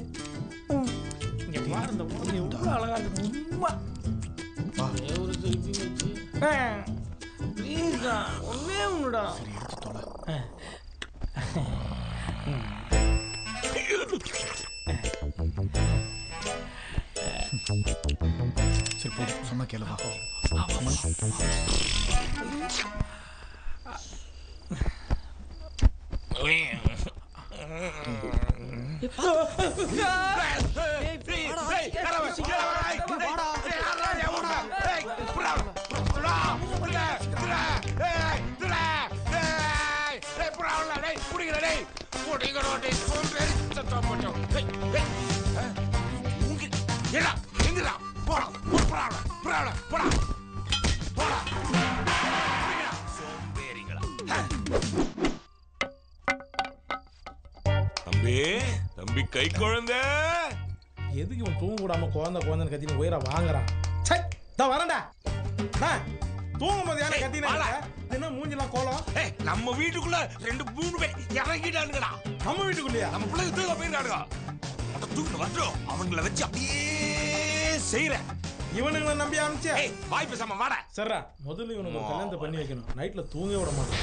இங்கே பாரு, இந்த மூஞ்சி எவ்வளோ அழகா இருக்கு. உம்மா ஒரு செல்ஃபி வச்சு ப்ளீஸ்டா, ஒன்னே ஒன்றுடா. சரி போ, சொன்னா கேளு. வா. தம்பி கை குழந்தை எதுக்கு இவன் தூங்க கூடாம குழந்தை கத்தின்னு உயிரை வாங்குறான். வரண்டா தூங்கும் போது யானை கத்தினா என்ன மூஞ்சிலாம் கோலம். நம்ம வீட்டுக்குள்ள 2-3 பேர் இறங்கிட்டானுங்கடா. நம்ம வீட்டுக்குள்ளயா? நம்ம பிள்ளைங்க தூங்க போயிருக்கானுங்க. தூங்க வந்துடும் அவங்களை வச்சு அப்படியே செய்யற. இவனுங்களை நம்பி அனுப்பிச்சே வாய் பேசாம வாடா. சரிடா, முதல்ல இவனுக்கு கல்யாணத்தை பண்ணி வைக்கணும். நைட்ல தூங்க விட மாட்டேன்.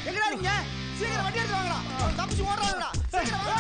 எங்கடா நீங்க? சீக்கிரம் வண்டி எடுத்து வாங்கடா. தப்பிச்சு ஓடுறாங்கடா. சீக்கிரம் வாங்க.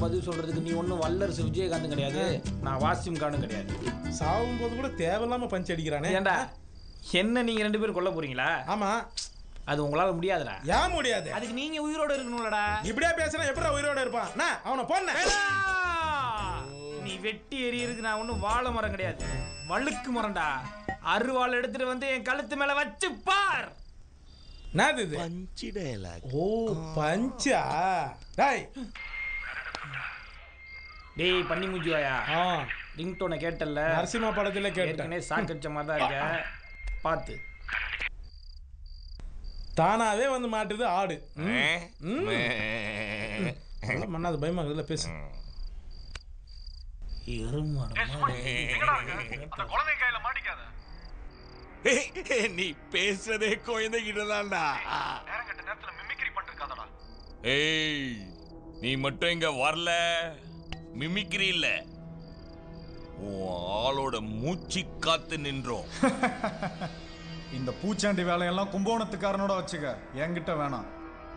பதில் சொல்றதுக்கு நீ ஒன்னும் வல்லரசு விஜயகாந்த் கிடையாது, நான் வாசிம் கானும் கிடையாது. சாவும் போது கூட தேவையில்லாம பஞ்ச் அடிக்கிறானே. ஏண்டா என்ன நீங்க 2 பேரும் கொல்ல போறீங்களா? ஆமா. அது உங்களால முடியாதுடா. ஏன் முடியாது? அதுக்கு நீங்க உயிரோட இருக்கணும்லடா. இப்படியே பேசினா எப்படா உயிரோட இருப்பான்? நான் அவனை போன நீ வெட்டி எறியறதுக்கு நான் ஒன்னும் வாழை மரம் கிடையாது, வழுக்கு மரம்டா. அருவாள் எடுத்துட்டு வந்து என் கழுத்து மேல வச்சு பார். என்னது இது? Punch dialogue. ஓ பஞ்சா. டேய் டேய் பண்ணி மூஞ்சிவாயா, ரிங்டோனை கேட்டல்ல? நரசிம்மா படத்துல கேட்டேன். சாக்கடிச்ச மாதிரி தான் இருக்க, பார்த்து. தானாவே வந்து மாட்டுது ஆடு. மண்ணாது பயமா இருக்குல்ல, பேசு. நீ பேசுறதே குழந்தைகிட்ட தான்டா. ஏய் நீ மட்டும் இங்க வரல, மிமிக்ரி இல்ல, உன் ஆளோட மூச்சு காத்து நின்றோம். இந்த பூச்சாண்டி வேலையெல்லாம் கும்பகோணத்துக்காரனோட வச்சுக்க, என்கிட்ட வேணாம்.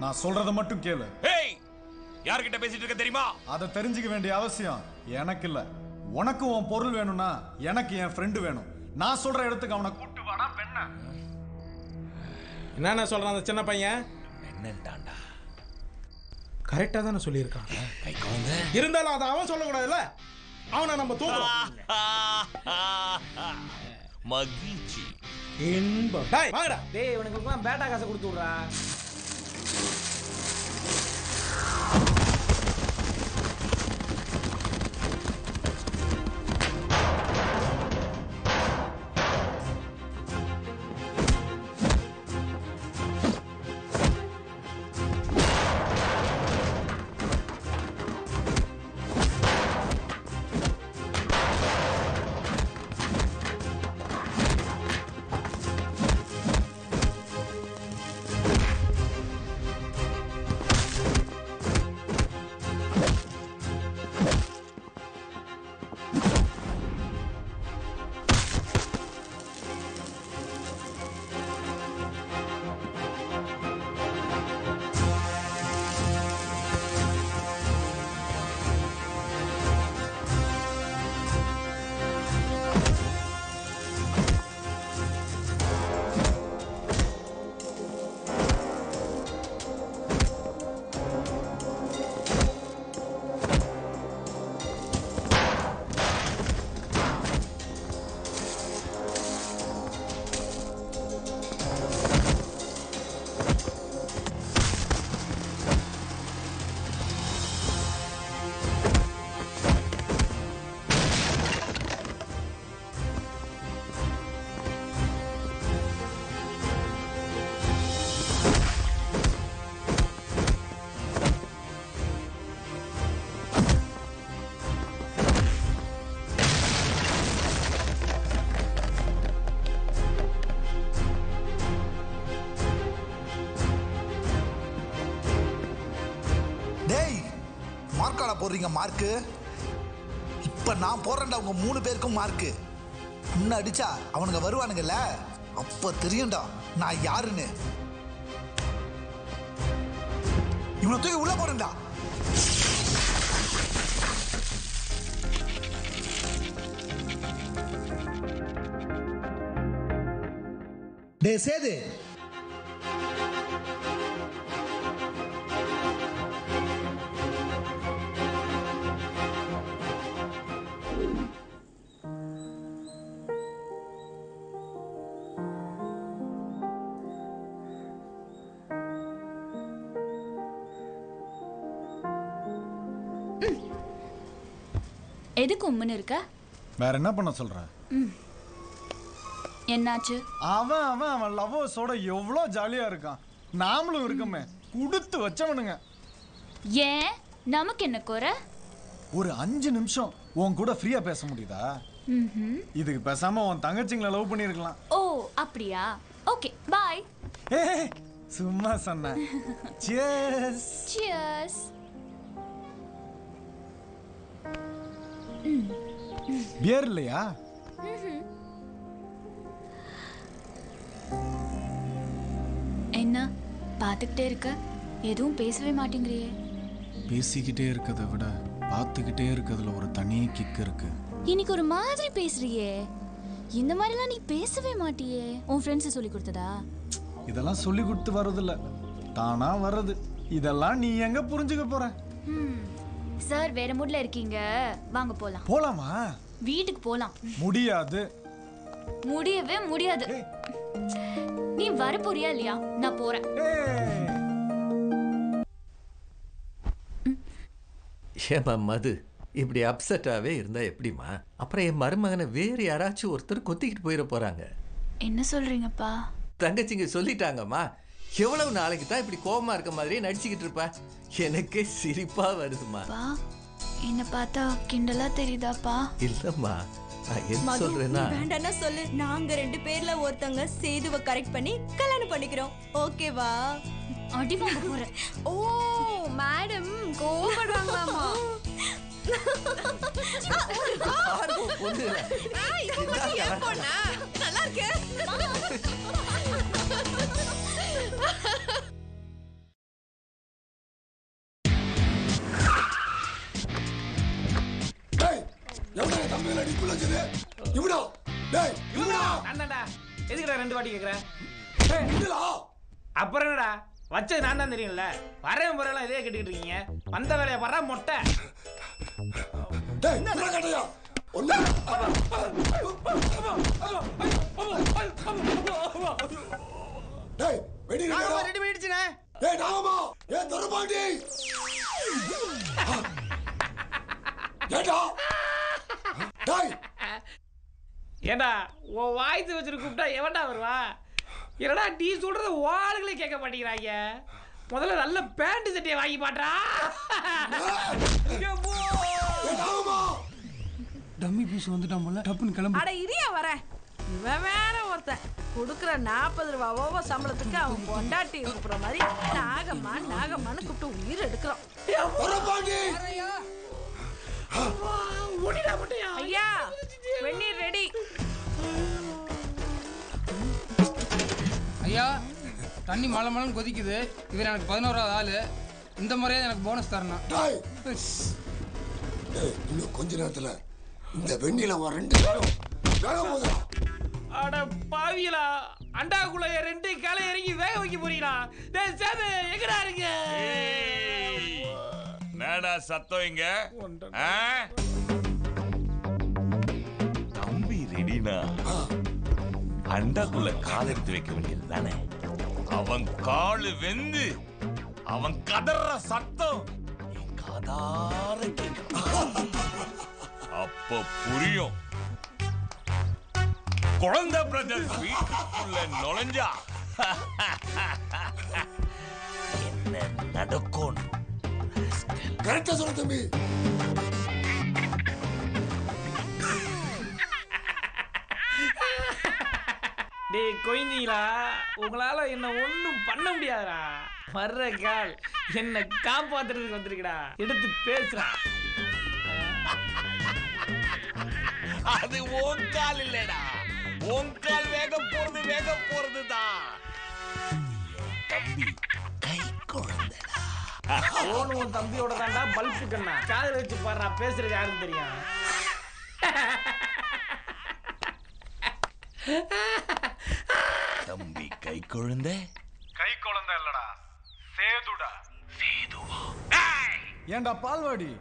நான் சொல்றத மட்டும் கேளு. ஏய் யார்கிட்ட பேசிட்டு இருக்க தெரியுமா? அதை தெரிஞ்சுக்க வேண்டிய அவசியம் எனக்கு இல்ல. உனக்கு உன் பொருள் வேணும்னா எனக்கு என் ஃப்ரெண்டு வேணும். நான் சொல்ற இடத்துக்கு அவனை கூட்டு வாடா பெண்ண. என்ன சொல்றான் அந்த சின்ன பையன்? என்னண்டாண்டா கரெக்டா தானே சொல்லியிருக்கான். இருந்தாலும் அதை அவன் சொல்லக்கூடாதுல்ல, அவனை நம்ம தூக்குறோம். மகிழ்ச்சி இன்பம். டேய் வாங்கடா. டேய் இவனுக்கு பேட்டா காசை கொடுத்து விடுறா. போடுறீங்க மார்க்கு? இப்ப நான் போடுறேன்டா உங்க 3 பேருக்கும் மார்க்கு. இன்னும் அடிச்சா அவனுங்க வருவானுங்கல்ல, அப்ப தெரியும்டா நான் யாருன்னு. இவனை தூக்கி உள்ள போறேன்டா. டே சேது, எதுக்கு உம்முன்னு இருக்க? வேற என்ன பண்ண சொல்ற? என்னாச்சு? அவன் லவ்வர்ஸோட எவ்வளோ ஜாலியா இருக்கான். நாமளும் இருக்கமே, கொடுத்து வச்சவனுங்க. ஏன் நமக்கு என்ன குறை? ஒரு 5 நிமிஷம் உன் கூட ஃப்ரீயா பேச முடியுதா? இதுக்கு பேசாம உன் தங்கச்சிங்களை லவ் பண்ணிருக்கலாம். ஓ அப்படியா? Okay bye. சும்மா சொன்ன. சியர்ஸ். சியர்ஸ். பியர் இல்லையா? என்ன பார்த்துக்கிட்டே இருக்க? எதுவும் பேசவே மாட்டேங்கிறியே. பேசிக்கிட்டே இருக்கதை விட பார்த்துக்கிட்டே இருக்கிறதுல ஒரு தனி கிக் இருக்கு. இன்னைக்கு ஒரு மாதிரி பேசுறியே. இந்த மாதிரிலாம் நீ பேசவே மாட்டியே. உன் ஃப்ரெண்ட்ஸ் சொல்லி கொடுத்ததா? இதெல்லாம் சொல்லி கொடுத்து வர்றதில்ல, தானா வர்றது. இதெல்லாம் நீ எங்க புரிஞ்சுக்க போற? சார் வேற மூட்ல இருக்கீங்க, வாங்க போலாம். போலாமா? வீட்டுக்கு போலாம். முடியாது. முடியவே முடியாது. நீ வர போறியா இல்லையா? நான் போறேன். ஏமா மது, இப்படி அப்செட்டாவே இருந்தா எப்படிமா? அப்புறம் என் மருமகனை வேறு யாராச்சும் ஒருத்தர் கொத்திக்கிட்டு போயிட போறாங்க. என்ன சொல்றீங்கப்பா? தங்கச்சிங்க சொல்லிட்டாங்கம்மா. எவ்வளவு நாளைக்கு தான் இப்படி கோபமா இருக்க மாதிரியே நடிச்சுக்கிட்டு இருப்பா? எனக்கே சிரிப்பா வருதுமா. என்ன பார்த்தா கிண்டலா தெரியுதாப்பா? இல்லம்மா, நான் என்ன சொல்றேன்னா, வேண்டாம்னா சொல்லு. நாங்க 2 பேர்ல ஒருத்தங்க சேதுவை கரெக்ட் பண்ணி கல்யாணம் பண்ணிக்கிறோம். ஓகேவா? அடி வாங்க போறேன். ஓ மேடம் கோவப்படுறாங்களாமா? நல்லா இருக்கு. எதுக்குடா 2 வாட்டி கேக்குறேன்? அப்புறம் என்னடா வச்சது நான் தான் தெரியும்ல. வரேன் போறேன் இதே கேட்டுக்கிட்டு இருக்கீங்க. வந்த வேலையை வர மொட்டை. ஏண்டா உன் வாய்ஸ் வச்சுட்டு கூப்பிட்டா எவன்டா வருவா? என்னடா நீ சொல்றத ஆளுங்களே கேட்க மாட்டேங்கிறாங்க. முதல்ல நல்ல பேண்ட் சட்டையை வாங்கி பாட்டா. டம்மி பீஸ் வந்துட்டான் போல. டப்புன்னு கிளம்பு. அட இரியா வரேன். இவன் வேற ஒருத்தன் கொடுக்குற 40 ரூபா ஓவ சம்பளத்துக்கு அவன் பொண்டாட்டி கூப்பிடுற மாதிரி நாகம்மா நாகம்மான்னு கூப்பிட்டு உயிர் எடுக்கிறான். ஐயா வெந்நீர் ரெடி. ஐயா தண்ணி மழை மழைன்னு கொதிக்குது. இவர் எனக்கு 11வது ஆளு. இந்த முறையே எனக்கு போனஸ் தரணும். இன்னும் கொஞ்ச நேரத்துல இந்த வெண்ணில 2 பேரும் வேக போதா. அட பாவியலா, அண்டாக்குள்ள 2 காலை இறங்கி வேக வைக்க போறீங்களா? டேய் சேது எங்கடா இருக்க? என்னடா சத்தம் இங்க? தம்பி ரெடினா அண்டாக்குள்ள கால் எடுத்து வைக்க வேண்டியது தானே? அவன் காலு வெந்து அவன் கதற சத்தம் காதார கேட்கும். அப்ப புரியும் குழந்தை பிரதர்ஸ் வீட்டுக்குள்ள நுழைஞ்சா என்ன நடக்கும். கரெக்டா சொல்ல தம்பி. டேய் கொய்ந்தீங்களா, உங்களால என்ன ஒண்ணும் பண்ண முடியாதுடா. வர்ற கால் என்ன காப்பாத்துறதுக்கு வந்திருக்கடா, எடுத்து பேசுறா. அது ஓங்கால் இல்லடா, ஓங்கால் வேக போறதுதான். தம்பி கை குழந்தைடா. உன் தம்பியோட தாண்டா பல்பு கண்ணா. காதல வச்சு பாடுறா, பேசுறது யாருன்னு தெரியும். தம்பி கை குழந்தை இல்லடா, சேதுடா. சேதுவா? ஏன்டா பால்வாடி,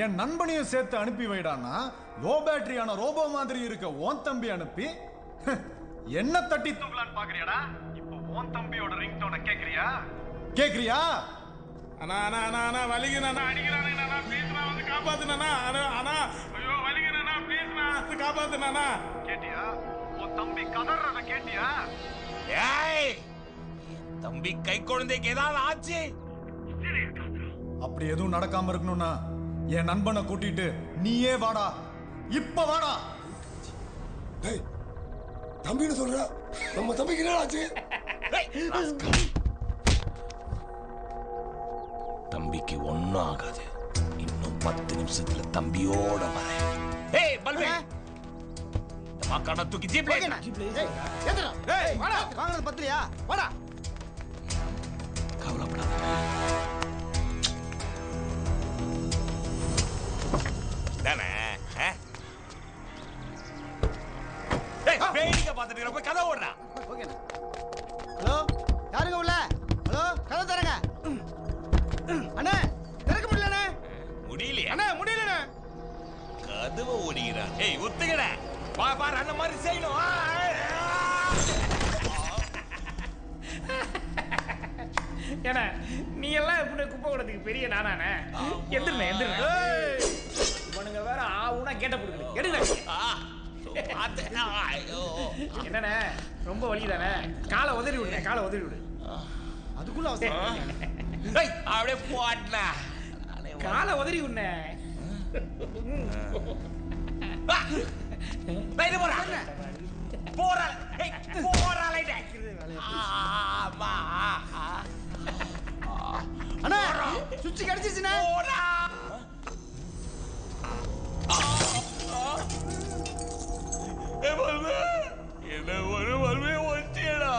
என் நண்பனையும் சேர்த்து அனுப்பி வைடான்னா லோ பேட்டரியான ரோபோ மாதிரி இருக்க ஓன் தம்பி அனுப்பி என்ன தட்டி தூக்கலான்னு பாக்குறியாடா? இப்போ ஓன் தம்பியோட ரிங் டோனை கேக்குறியா? அண்ணா அண்ணா அண்ணா அண்ணா வலிக்குண்ணா, அடிக்கிறானுங்கண்ணா, ப்ளீஸ்ண்ணா வந்து காப்பாத்துண்ணா. அண்ணா ஐயோ வலிக்குண்ணா, ப்ளீஸ்ண்ணா வந்து காப்பாத்துண்ணா. கேட்டியா? உன் தம்பி கதறத கேட்டியா? ஏய், தம்பி கை குழந்தைக்கு ஏதாவது ஆச்சு? அப்படி எதுவும் நடக்காம இருக்கணும்னா என் நண்பனை கூட்டிட்டு நீயே வாடா, இப்ப வாடா. தம்பின்னு சொல்ற, நம்ம தம்பிக்கு என்ன ஆச்சு? தம்பிக்கு ஒன்னும் ஆகாது. இன்னும் 10 நிமிஷத்துல தம்பியோட வரேன். ஏய் பல்பே, இந்த மாக்கான தூக்கி ஜீப்ல ஏத்துடா. ஏய் வாடா, வாங்குறது பத்தலையா? வாடா. கவலைப்படாத. தானே வேடிக்கை பார்த்துட்டு போய் கதை ஓடுறா. ஹலோ, யாருங்க உள்ள? ஹலோ, கதை தரங்க. அண்ணே, திறக்க முடியலண்ணே. முடியலையா? அண்ணே முடியலண்ணே. கதவை ஓடிக்கிறா. ஏய் ஒத்துக்கடா, பாரு அந்த மாதிரி செய்யணும். ஏன்னா நீ எல்லாம் எப்படி குப்பை கூடத்துக்கு பெரிய நானானே? எந்திரனே எந்திரனே. இவனுங்க வேற ஆவுனா கேட்ட போடுது. எடுங்க. என்னண்ணே ரொம்ப வலிதானே? காலை உதறி விடுனே, காலை உதறி விடு. அதுக்குள்ள அவசரம். அப்படியே போட்டா காலை உதறி விடுனே. அண்ணா சுவிட்ச் கிடைச்சிருச்சுண்ணே. என்ன ஒரு வறுமை ஒட்டியடா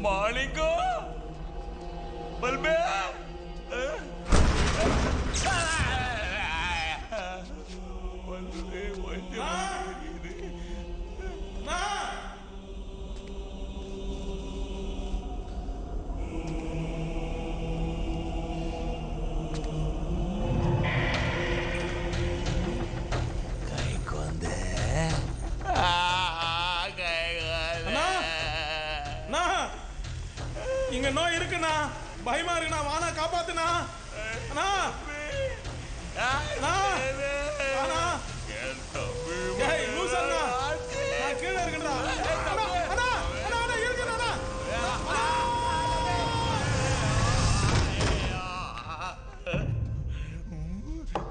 மாணிக்கோ. பல்பே இங்க நோய் இருக்குண்ணா, பயமா இருக்குண்ணா, வானா காப்பாத்துண்ணா. அண்ணா அண்ணா அண்ணா, ஏய் லூஸ் அண்ணா, நான் கீழே இருக்கேன்டா. அண்ணா அண்ணா அண்ணா இருக்குண்ணா.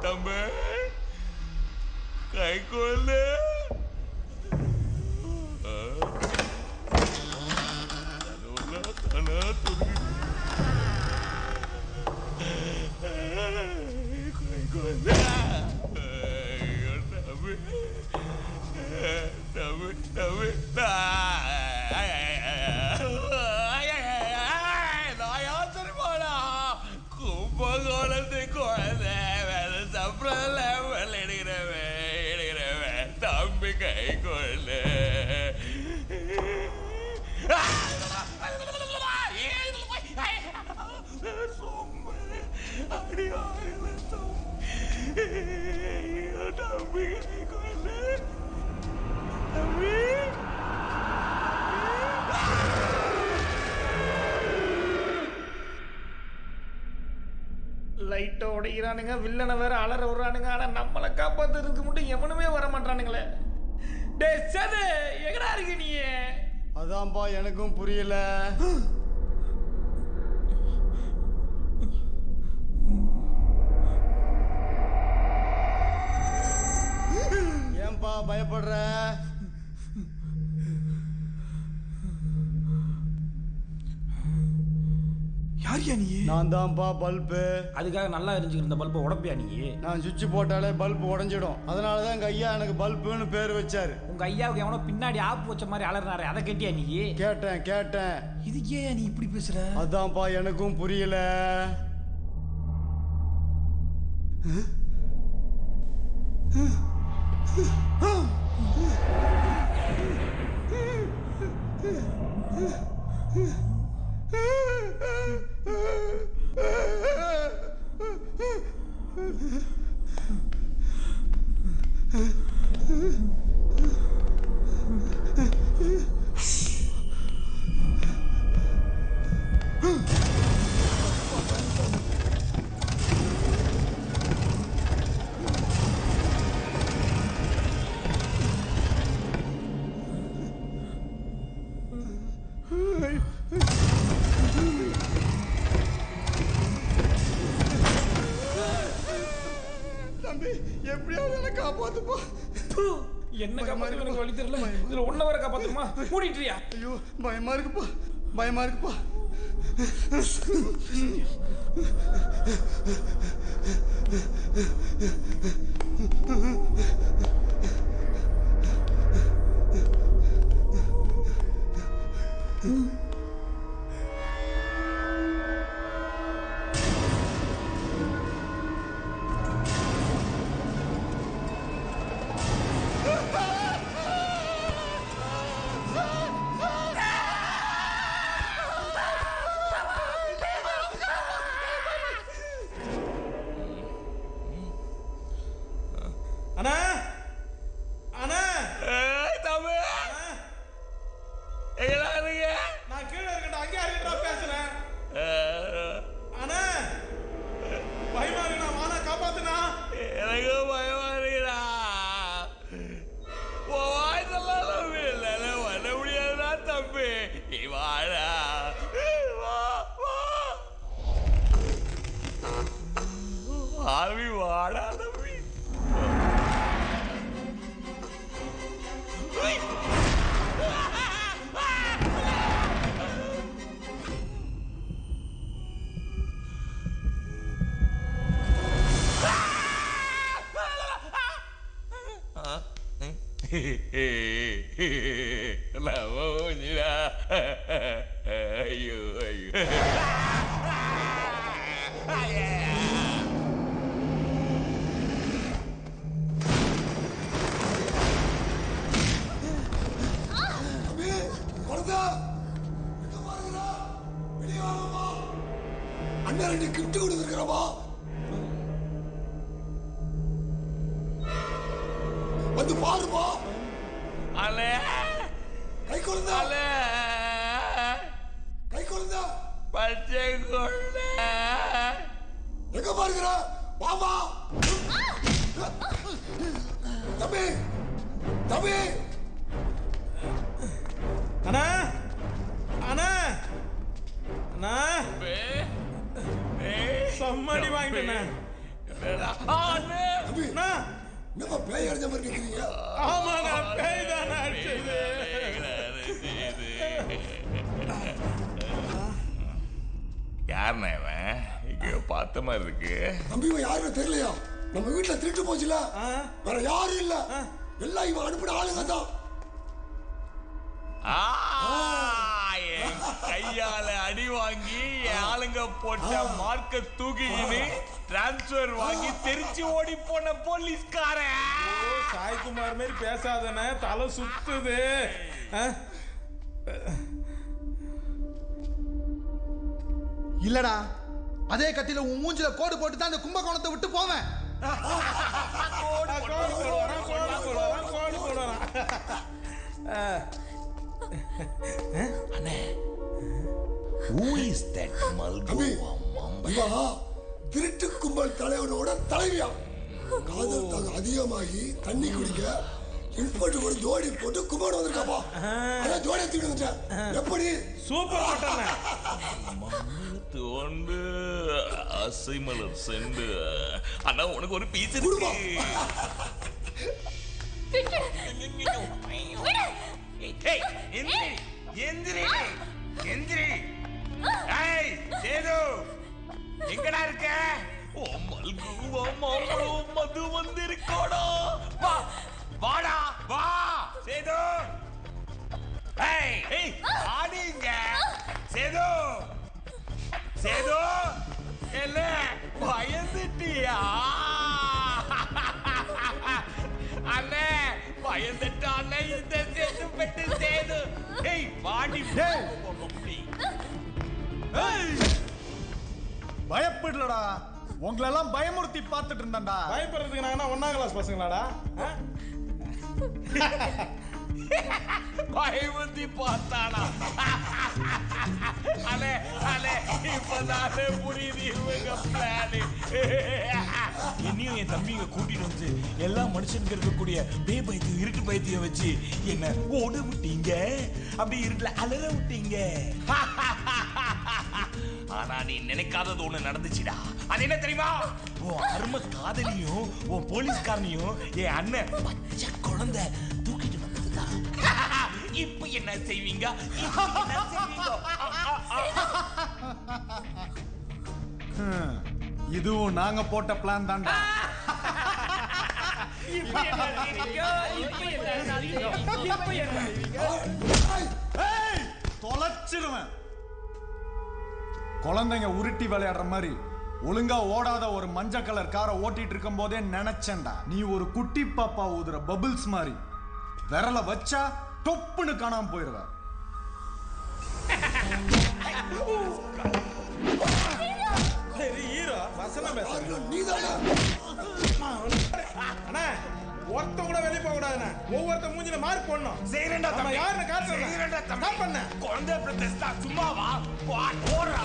தம்பி கை கொள்ளு. கும்பகோணத்து குழந்தை எடுக்கிறவன் தம்பி கை கொள்ளு. லைட்டை உடைக்கிறானுங்க, வில்லனை வேற அலற விடுறானுங்க. ஆனா நம்மளை காப்பாத்துறதுக்கு மட்டும் எவனுமே வர மாட்டானுங்களே. டேய் சது, எங்கடா இருக்க நீ? அதான்பா எனக்கும் புரியல. ஏன்பா பயப்படுற? எரிஞ்சிட்டியா நீ? நான் தான்ப்பா பல்பு. அதுக்காக நல்லா எரிஞ்சுக்கிட்டு இருந்த பல்பை உடம்பியா நீ? நான் சுவிட்ச் போட்டாலே பல்பு உடஞ்சிடும். அதனால தான் எங்க ஐயா எனக்கு பல்புன்னு பேர் வச்சாரு. உங்க ஐயாவுக்கு எவனோ பின்னாடி ஆப்பு வச்ச மாதிரி அலறினாரு, அதை கேட்டியா நீ? கேட்டேன். இது ஏன் நீ இப்படி பேசுற? அதான்ப்பா எனக்கும் புரியல. எப்படியாவது என்ன காப்பாத்துப்பா. என்ன காப்பாத்து எனக்கு வழி தெரியல. இதுல ஒன்ன வர காப்பாத்துமா? மூடிட்டியா? ஐயோ பயமா இருக்குப்பா. அண்ணா அண்ணா தம்பி எங்கடா இருக்கீங்க? நான் கீழே இருக்கேன்டா, அங்கேயே இருக்கேன்டா, பேசுறேன். அண்ணா பயமா இருக்குண்ணா, வாண்ணா காப்பாத்துண்ணா. எனக்கு பயமா இருக்குடா. வாய்தெல்லாம் தம்பி இல்லை வர முடியாதுடா தம்பி. நீ வாடா, ஆர்வி வாடா தம்பி. ஐயோ அண்ணன் ரெண்டு கிஃப்ட் கொடுத்துருக்கிறவா வந்து பாருமா. அலே கை குழந்தை, கை குழந்தை, பச்சை குழந்தை எங்க பாருங்கிற பாமா. தம்பி தம்பி அண்ணா அண்ணா அண்ணா சம்மடி வாங்கிட்டேன். நம்ம பேய் அடிச்ச மாதிரி நிக்கிறீங்க. ஆமாண்ணா பேய் தானே அடிச்சது. யாருண்ணா இவன்? இங்க பார்த்த மாதிரி இருக்கு. தம்பி இவன் யாருன்னு தெரியலையா? நம்ம வீட்டுல திருட்டு போச்சுல, வேற யாரும் இல்ல, எல்லாம் இவன் அனுப்பின ஆளுங்க தான். என் கையால அடி வாங்கி என் ஆளுங்க போட்ட மார்க்க தூக்கிக்கின்னு டிரான்ஸ்பர் வாங்கி தெரிச்சு ஓடி போன போலீஸ்காரன். சாய்குமார் மாதிரி பேசாதன, தலை சுத்துது. இல்லடா, அதே கத்தில உன் மூஞ்சில கோடு போட்டு தான் அந்த கும்பகோணத்தை விட்டு போவேன். அண்ணே, who is that Malgova இவா திருட்டு கும்பல் தலைவனோட தலைவியா. காதல் தாங்க அதிகமாகி தண்ணி குடிக்க இன்ஸ்பெக்டர் ஒரு ஜோடி போட்டு கும்பகோணம் வந்திருக்காப்பா. அதான் ஜோடி தூக்கி வந்துட்டேன். எப்படி சூப்பர் பட்டன தோண்டு அசைமலர் செண்டு. அண்ணா உனக்கு ஒரு பீஸ் இருக்கு. ஏய் சேது எங்கடா இருக்க? ஓ மல்கு ஓ மாம்பழம் மது வந்திருக்கோடா. வா வாடா வா சேது. ஏய் ஆடிங்க சேது. சேது என்ன பயந்துட்டியா? அண்ணே பயந்துட்டானே இந்த சேது பெட்டு சேது. ஏய் வாடி பயப்படலடா, உங்களெல்லாம் பயமுறுத்தி பார்த்துட்டு இருந்தான்டா. பயப்படுறதுக்கு நாங்க 1ஆம் கிளாஸ் பசங்களாடா? பயமுறுத்தி பார்த்தானா? அலே அலே இப்பதானே புரியுது இவங்க பிளான். என்னையும் என் தம்பிங்க கூட்டிட்டு வந்து எல்லா மனுஷனுக்கு இருக்கக்கூடிய பயத்தையும் இருட்டு பயத்தையும் வச்சு என்ன ஓட விட்டீங்க, அப்படி இருட்டுல அலற விட்டீங்க. ஆனா நீ நினைக்காதது ஒண்ணு நடந்துச்சுடா. அது என்ன தெரியுமா? உன் அருமை காதலியும் உன் போலீஸ்காரனையும் என் அண்ணன் பச்சை குழந்தை தூக்கிட்டு வந்ததுதான். இப்ப என்ன செய்வீங்க? இதுவும் நாங்க போட்ட பிளான் தான்டா. தொலைச்சிடுவேன். குழந்தைங்க உருட்டி விளையாடுற மாதிரி ஒழுங்கா ஓடாத ஒரு மஞ்சள் கலர் காரை ஓட்டிட்டு இருக்கும் போதே நினைச்சேன்டா, நீ ஒரு குட்டி பாப்பா ஊதுற பபிள்ஸ் மாதிரி விரல வச்சா தொப்புன்னு காணாம போயிருவ. சரி ஹீரோ வசனம் பேசுறேன். அண்ணா ஒருத்த கூட வெளிய போக கூடாதுண்ணா. ஒவ்வொருத்த மூஞ்சில மார்க் போடணும். செய்றேன்டா நம்ம தம்பி. யாருன்னு காட்டுறேன். செய்றேன்டா தம்பி. ஸ்டாப் பண்ணு. குழந்தை பிரதேசா சும்மா வா. வா போறா.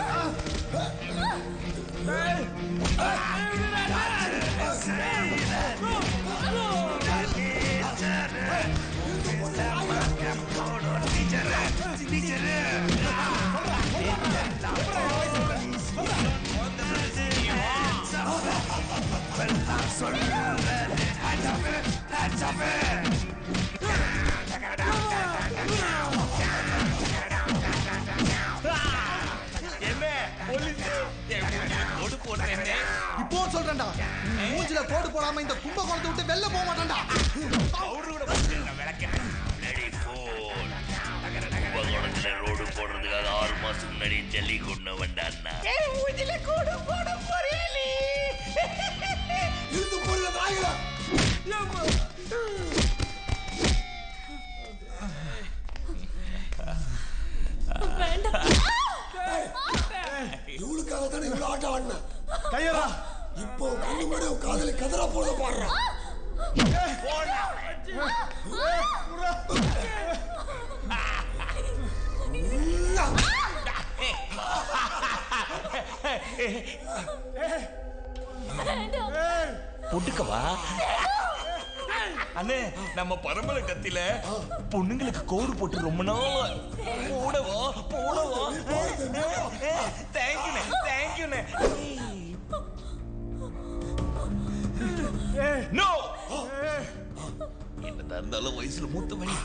இப்போ சொல்றேன்டா, மூஞ்சில கோடு போடாம இந்த கும்பகோணத்தை விட்டு வெளில போக மாட்டேன்டா. கும்பகோணத்துல ரோடு போடுறதுக்காக 6 மாசம் முன்னாடி ஜல்லி கொண்டு வந்தான்னா கோடு போட போறீங்களே. இருந்து போறீங்க நாய்களா. இவளுக்காக தானே இவ்வளவு ஆட்டம் ஆடின. கையரா இப்போ கண்ணு முன்னாடி காதலி கதறா போறத பாடுறான். பொட்டுக்கவா அண்ணே, நம்ம பரம்பரை கத்தில பொண்ணுங்களுக்கு கோடு போட்டு ரொம்ப நாள் போடவா போடவா. தேங்க்யூண்ணே தேங்க்யூண்ணே. நோ என்னதான் இருந்தாலும் வயசுல மூத்த மணி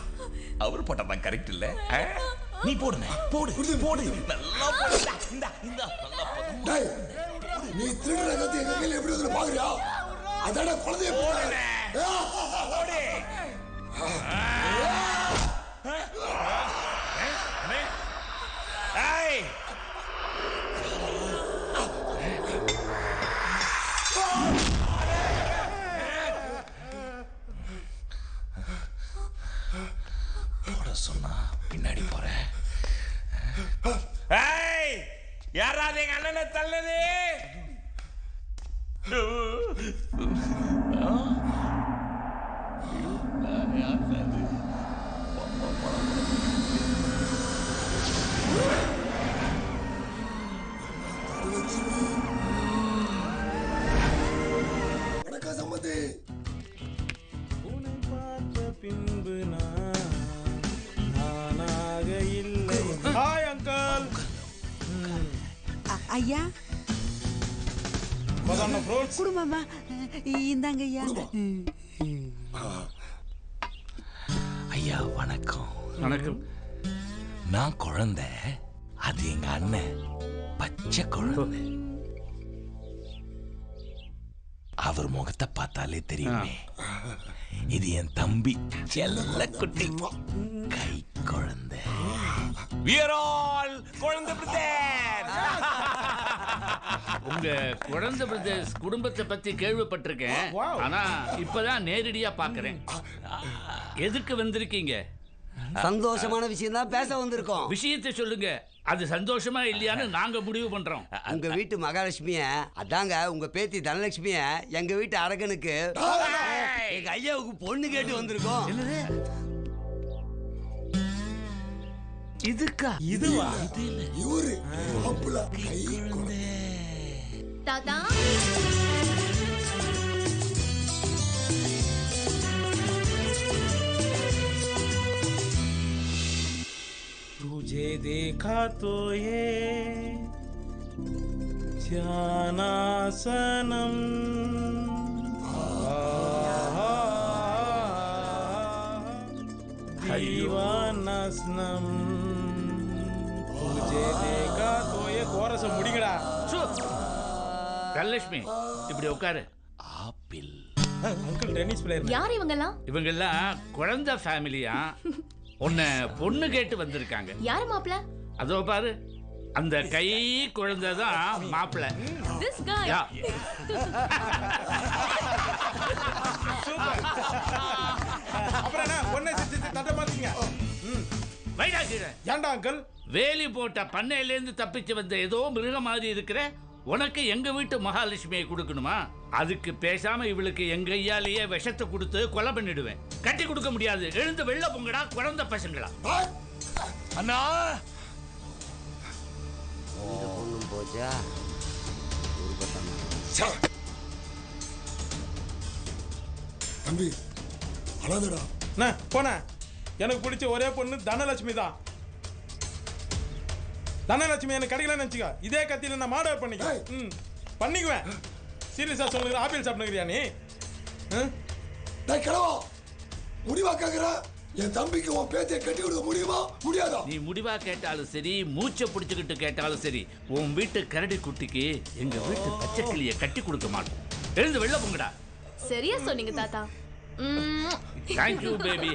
அவர் போட்டதான் கரெக்ட் இல்ல. நீ போடுன போடு போடு நல்லா போடு. இந்த இந்த நல்லா டேய், நீ திருடுற கத்தி எங்க கையில எப்படி வந்து பாக்குறியா? அதான குழந்தைய போடுற. ஏய் போட சொன்னா பின்னாடி போறேன். ஏய் யாராவது எங்க அண்ணனை தள்ளது? வணக்கம் சம்பந்தி. உன்னை பார்த்த பின்பு நானாக இல்லை. Hi uncle. ஐயா பதான ஃப்ரூட்ஸ் குடும்பமா இந்தாங்க ஐயா. ஐயா வணக்கம். வணக்கம். நான் குழந்தை, அது எங்க அண்ணன் பச்சை குழந்தை. அவர் முகத்தை பார்த்தாலே தெரியுமே. இது என் தம்பி செல்ல குட்டி கை குழந்தை. We are all குழந்தை பிரதர்ஸ். உங்க குழந்தை பிரதர்ஸ் குடும்பத்தை பத்தி கேள்விப்பட்டிருக்கேன். ஆனா இப்பதான் நேரடியா பாக்குறேன். எதுக்கு வந்திருக்கீங்க? சந்தோஷமான விஷயம் தான் பேச வந்திருக்கோம். விஷயத்தை சொல்லுங்க. அது சந்தோஷமா இல்லையான்னு நாங்க முடிவு பண்றோம். உங்க வீட்டு மகாலட்சுமிய, அதாங்க உங்க பேத்தி தனலட்சுமிய எங்க வீட்டு அரகனுக்கு எங்க ஐயாவுக்கு பொண்ணு கேட்டு வந்திருக்கோம். இதுக்கா? இதுவா? இவரு மாப்பிள்ளை கை குழந்தை. தாத்தா तुझे देखा तो ये जाना सनम दीवाना सनम तुझे देखा तो ये கோரஸ முடிங்கடா. தனலட்சுமி இப்படி உட்காரு. ஆப்பிள். Uncle tennis player. யார் இவங்கெல்லாம்? இவங்கெல்லாம் குழந்தை ஃபேமிலியா. உன்னை பொண்ணு கேட்டு வந்திருக்காங்க. யாரு மாப்ள? அதோ பாரு, அந்த கை குழந்தை தான் மாப்பிள்ள. This guy. அப்புறம் என்ன ஒண்ணே சித்தி தட்ட மாட்டீங்க. வைடா கீழே. ஏன்டா அங்கிள்? வேலி போட்ட பண்ணையிலேருந்து தப்பிச்சு வந்த ஏதோ மிருகம் மாதிரி இருக்கிற உனக்கு எங்க வீட்டு மகாலட்சுமியை கொடுக்கணுமா? அதுக்கு பேசாம இவளுக்கு எங்க ஐயாலேயே விஷத்தை கொடுத்து கொலை பண்ணிடுவேன். கட்டி கொடுக்க முடியாது. எழுந்து வெள்ள பொங்கடா குழந்தை பசங்களா. அண்ணா பொண்ணும் போச்சா? தம்பி அழாதடா. போன எனக்கு பிடிச்ச ஒரே பொண்ணு தனலட்சுமி தான். தனலட்சுமி எனக்கு கிடைக்கலன்னு நினைச்சுக்க, இதே கத்தியில நான் மாடல் பண்ணிக்குவேன். சீரியஸா சொல்லுங்க. ஆப்பிள் சாப்பிடுங்கிறியா நீ? கிளவா முடிவா கேக்குற? என் தம்பிக்கு உன் பேத்தியை கட்டி கொடுக்க முடியுமா முடியாதா? நீ முடிவா கேட்டாலும் சரி, மூச்சை பிடிச்சுக்கிட்டு கேட்டாலும் சரி, உன் வீட்டு கரடி குட்டிக்கு எங்க வீட்டு பச்சை கிளியை கட்டி கொடுக்க மாட்டோம். எழுந்து வெள்ள பொங்கடா. சரியா சொன்னீங்க தாத்தா. Thank you baby.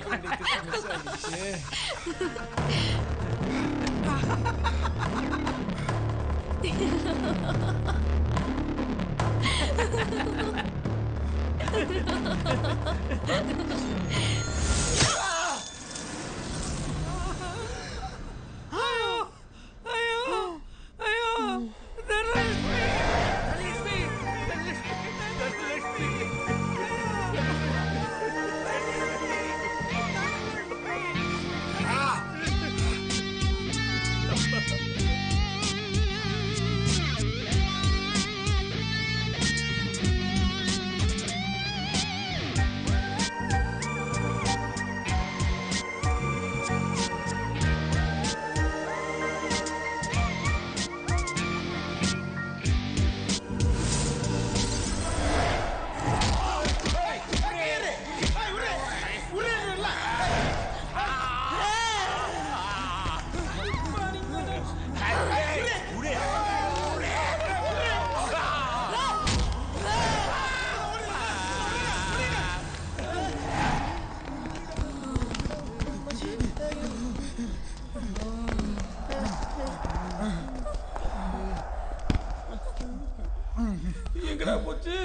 எங்கடா போச்சு?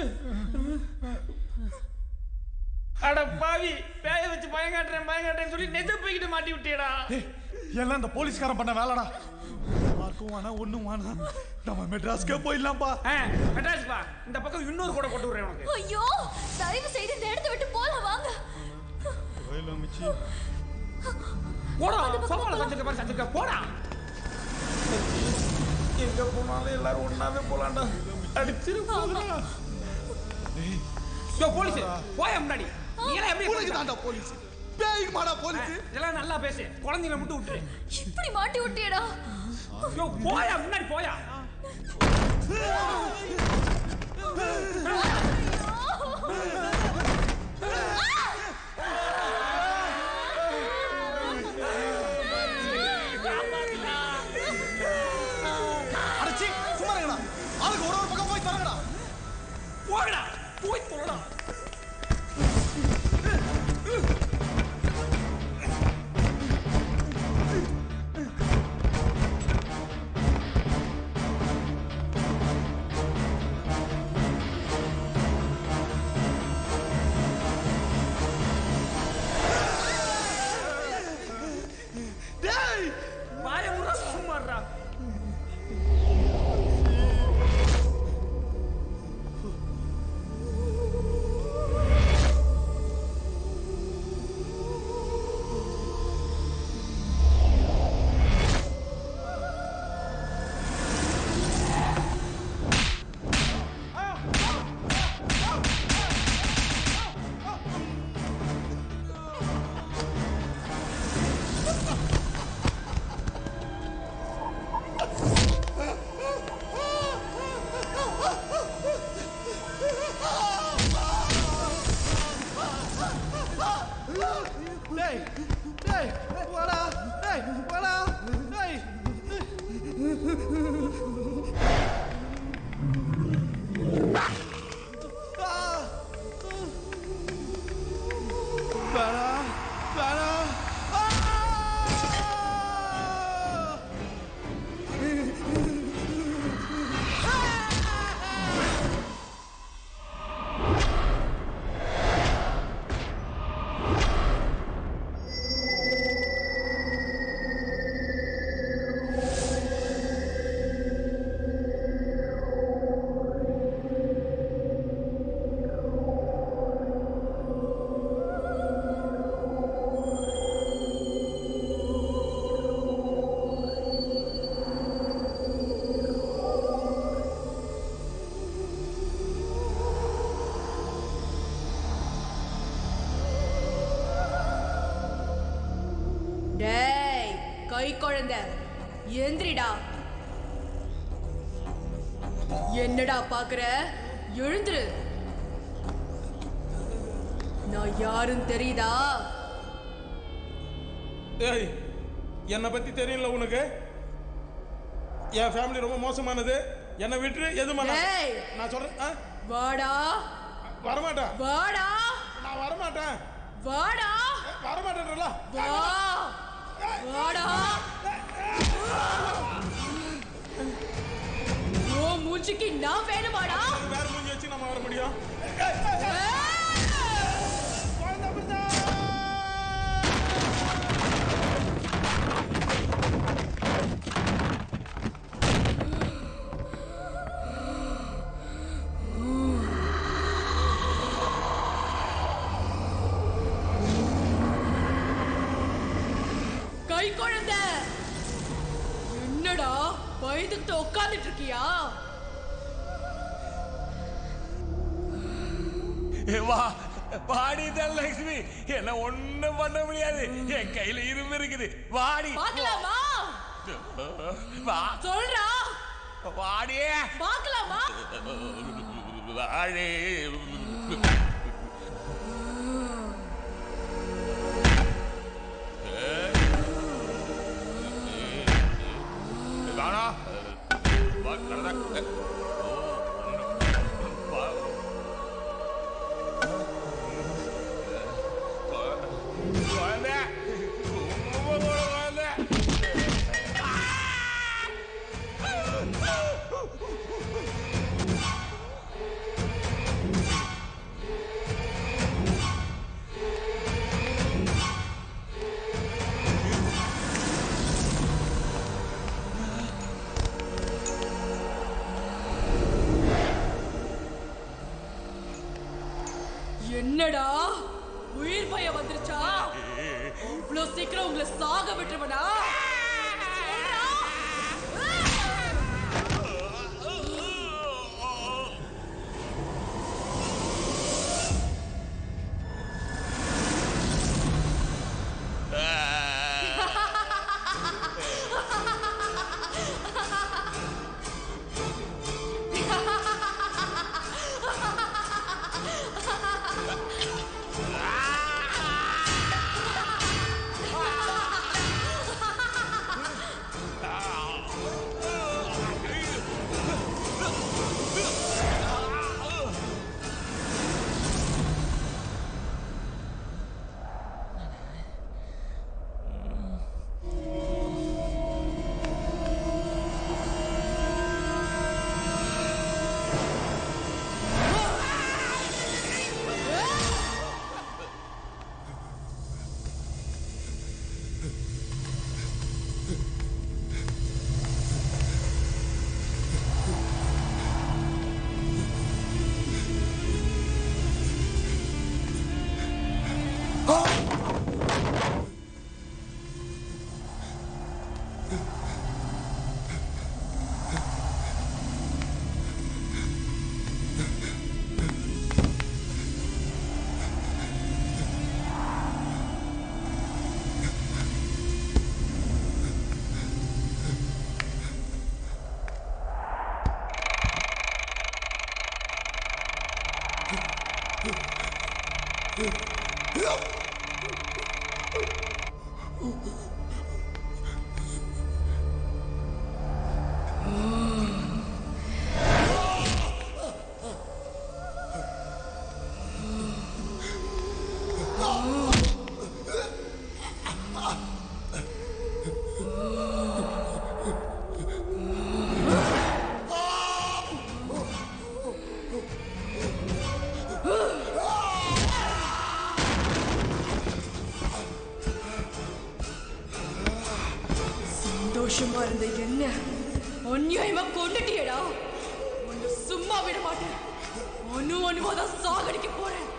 அட பாவி, பேய வச்சு பயங்காட்டுறேன்னு சொல்லி நெஜ போய்கிட்டு மாட்டி விட்டியடா. எல்லாம் இந்த போலீஸ்காரன் பண்ண வேலைடா. மார்க்கும் வேணா ஒண்ணும் வேணா, நம்ம மெட்ராஸ்க்கே போயிடலாம்ப்பா. மெட்ராஸ் பா, இந்த பக்கம் இன்னொரு கூட கொண்டு விடுறேன் உனக்கு. ஐயோ, தயவு செய்து இந்த இடத்தை விட்டு போலாம் வாங்க. கோயில மிச்சி போடா, சோமால சஞ்சக்க பாரு, சஞ்சக்க போடா. எங்க போனாலும் எல்லாரும் ஒண்ணாவே போலாம்டா. அடிச்சிரு போடா. யோ போலீஸ், போய் முன்னாடி. நீ எல்லாம் எப்படி போலீஸ் தான்டா போலீஸ். பேய் மாடா போலீஸ். இதெல்லாம் நல்லா பேசு. குழந்தைகளை மட்டும் விட்டுரு. இப்படி மாட்டி விட்டியடா. யோ போயா முன்னாடி போயா. போய் தொலைடா. டேய் வாய முறா சும்மாடா. டேய் டேய் வாடா டேய் வாடா டேய் வாடா வாடா டேய் கை குழந்தை எந்திரிடா. என்னடா பாக்குற? எழுந்துரு. நான் யாருன்னு தெரியுதா? ஏய் என்னை பத்தி தெரியல உனக்கு? என் ஃபேமிலி ரொம்ப மோசமானது. என்னை விட்டு எது டேய் நான் சொல்றேன். வாடா. வரமாட்டேன். வாடா. நான் வரமாட்டேன். வாடா. வரமாட்டேன்றல. வா. வாடா. ஓ மூஞ்சிக்கு நான் வேணுமாடா? வேற மூஞ்சி வச்சு நம்ம வர முடியும்? கை குழந்தை என்னடா பயந்துட்டு உட்கார்ந்துட்டு இருக்கியா? வா வாடி தனலட்சுமி, என்ன ஒண்ணும் பண்ண முடியாது. என் கையில இரும்பு இருக்குது. வாடி பார்க்கலாமா? வா சொல்றா. வாடி பார்க்கலாமா? வாடி வாடா வா கடடா. குழந்தை குழந்தை என்னடா உயிர் பயம் வந்துருச்சா? இவ்வளவு சீக்கிரம் உங்களை சாக விட்டுருவனா? சந்தோஷமா இருந்த என்ன அநியாயமா கொண்டுட்டியடா. உன்னை சும்மா விட மாட்டேன். அணுவாதான் சாகடிக்க போறேன்.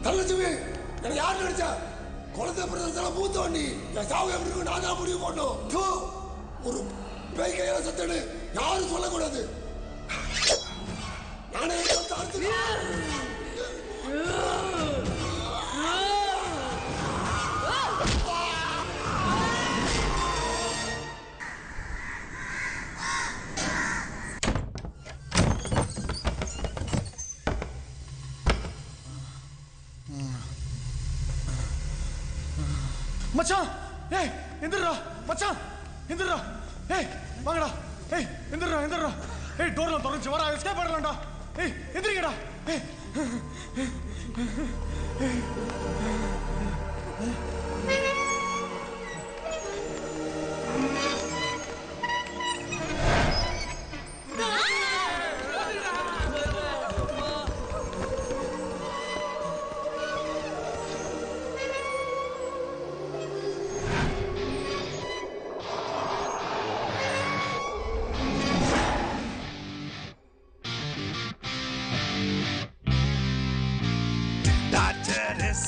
தனலட்சுமி என்ன யார் நினைச்சா? குழந்தை பிரதேசத்துல மூத்த வண்டி என் சாவு எப்படி இருக்கும் நான் தான் முடிவு பண்ணோம். ஒரு பேய் கையில சத்தனு யாரும் சொல்லக்கூடாது. நானே மச்சான் ஏய் எந்திரா மச்சான் எந்திரா ஏய் வாங்கடா ஏய் எந்திரா ஏய் டோர்ல திறந்து வர எஸ்கேப் பண்ணலாம்டா ஏய் எந்திரிங்கடா ஏய்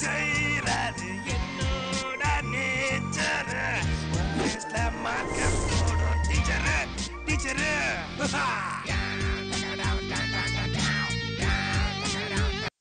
செய்யறாரு என்னோட நேச்சர் டீச்சரு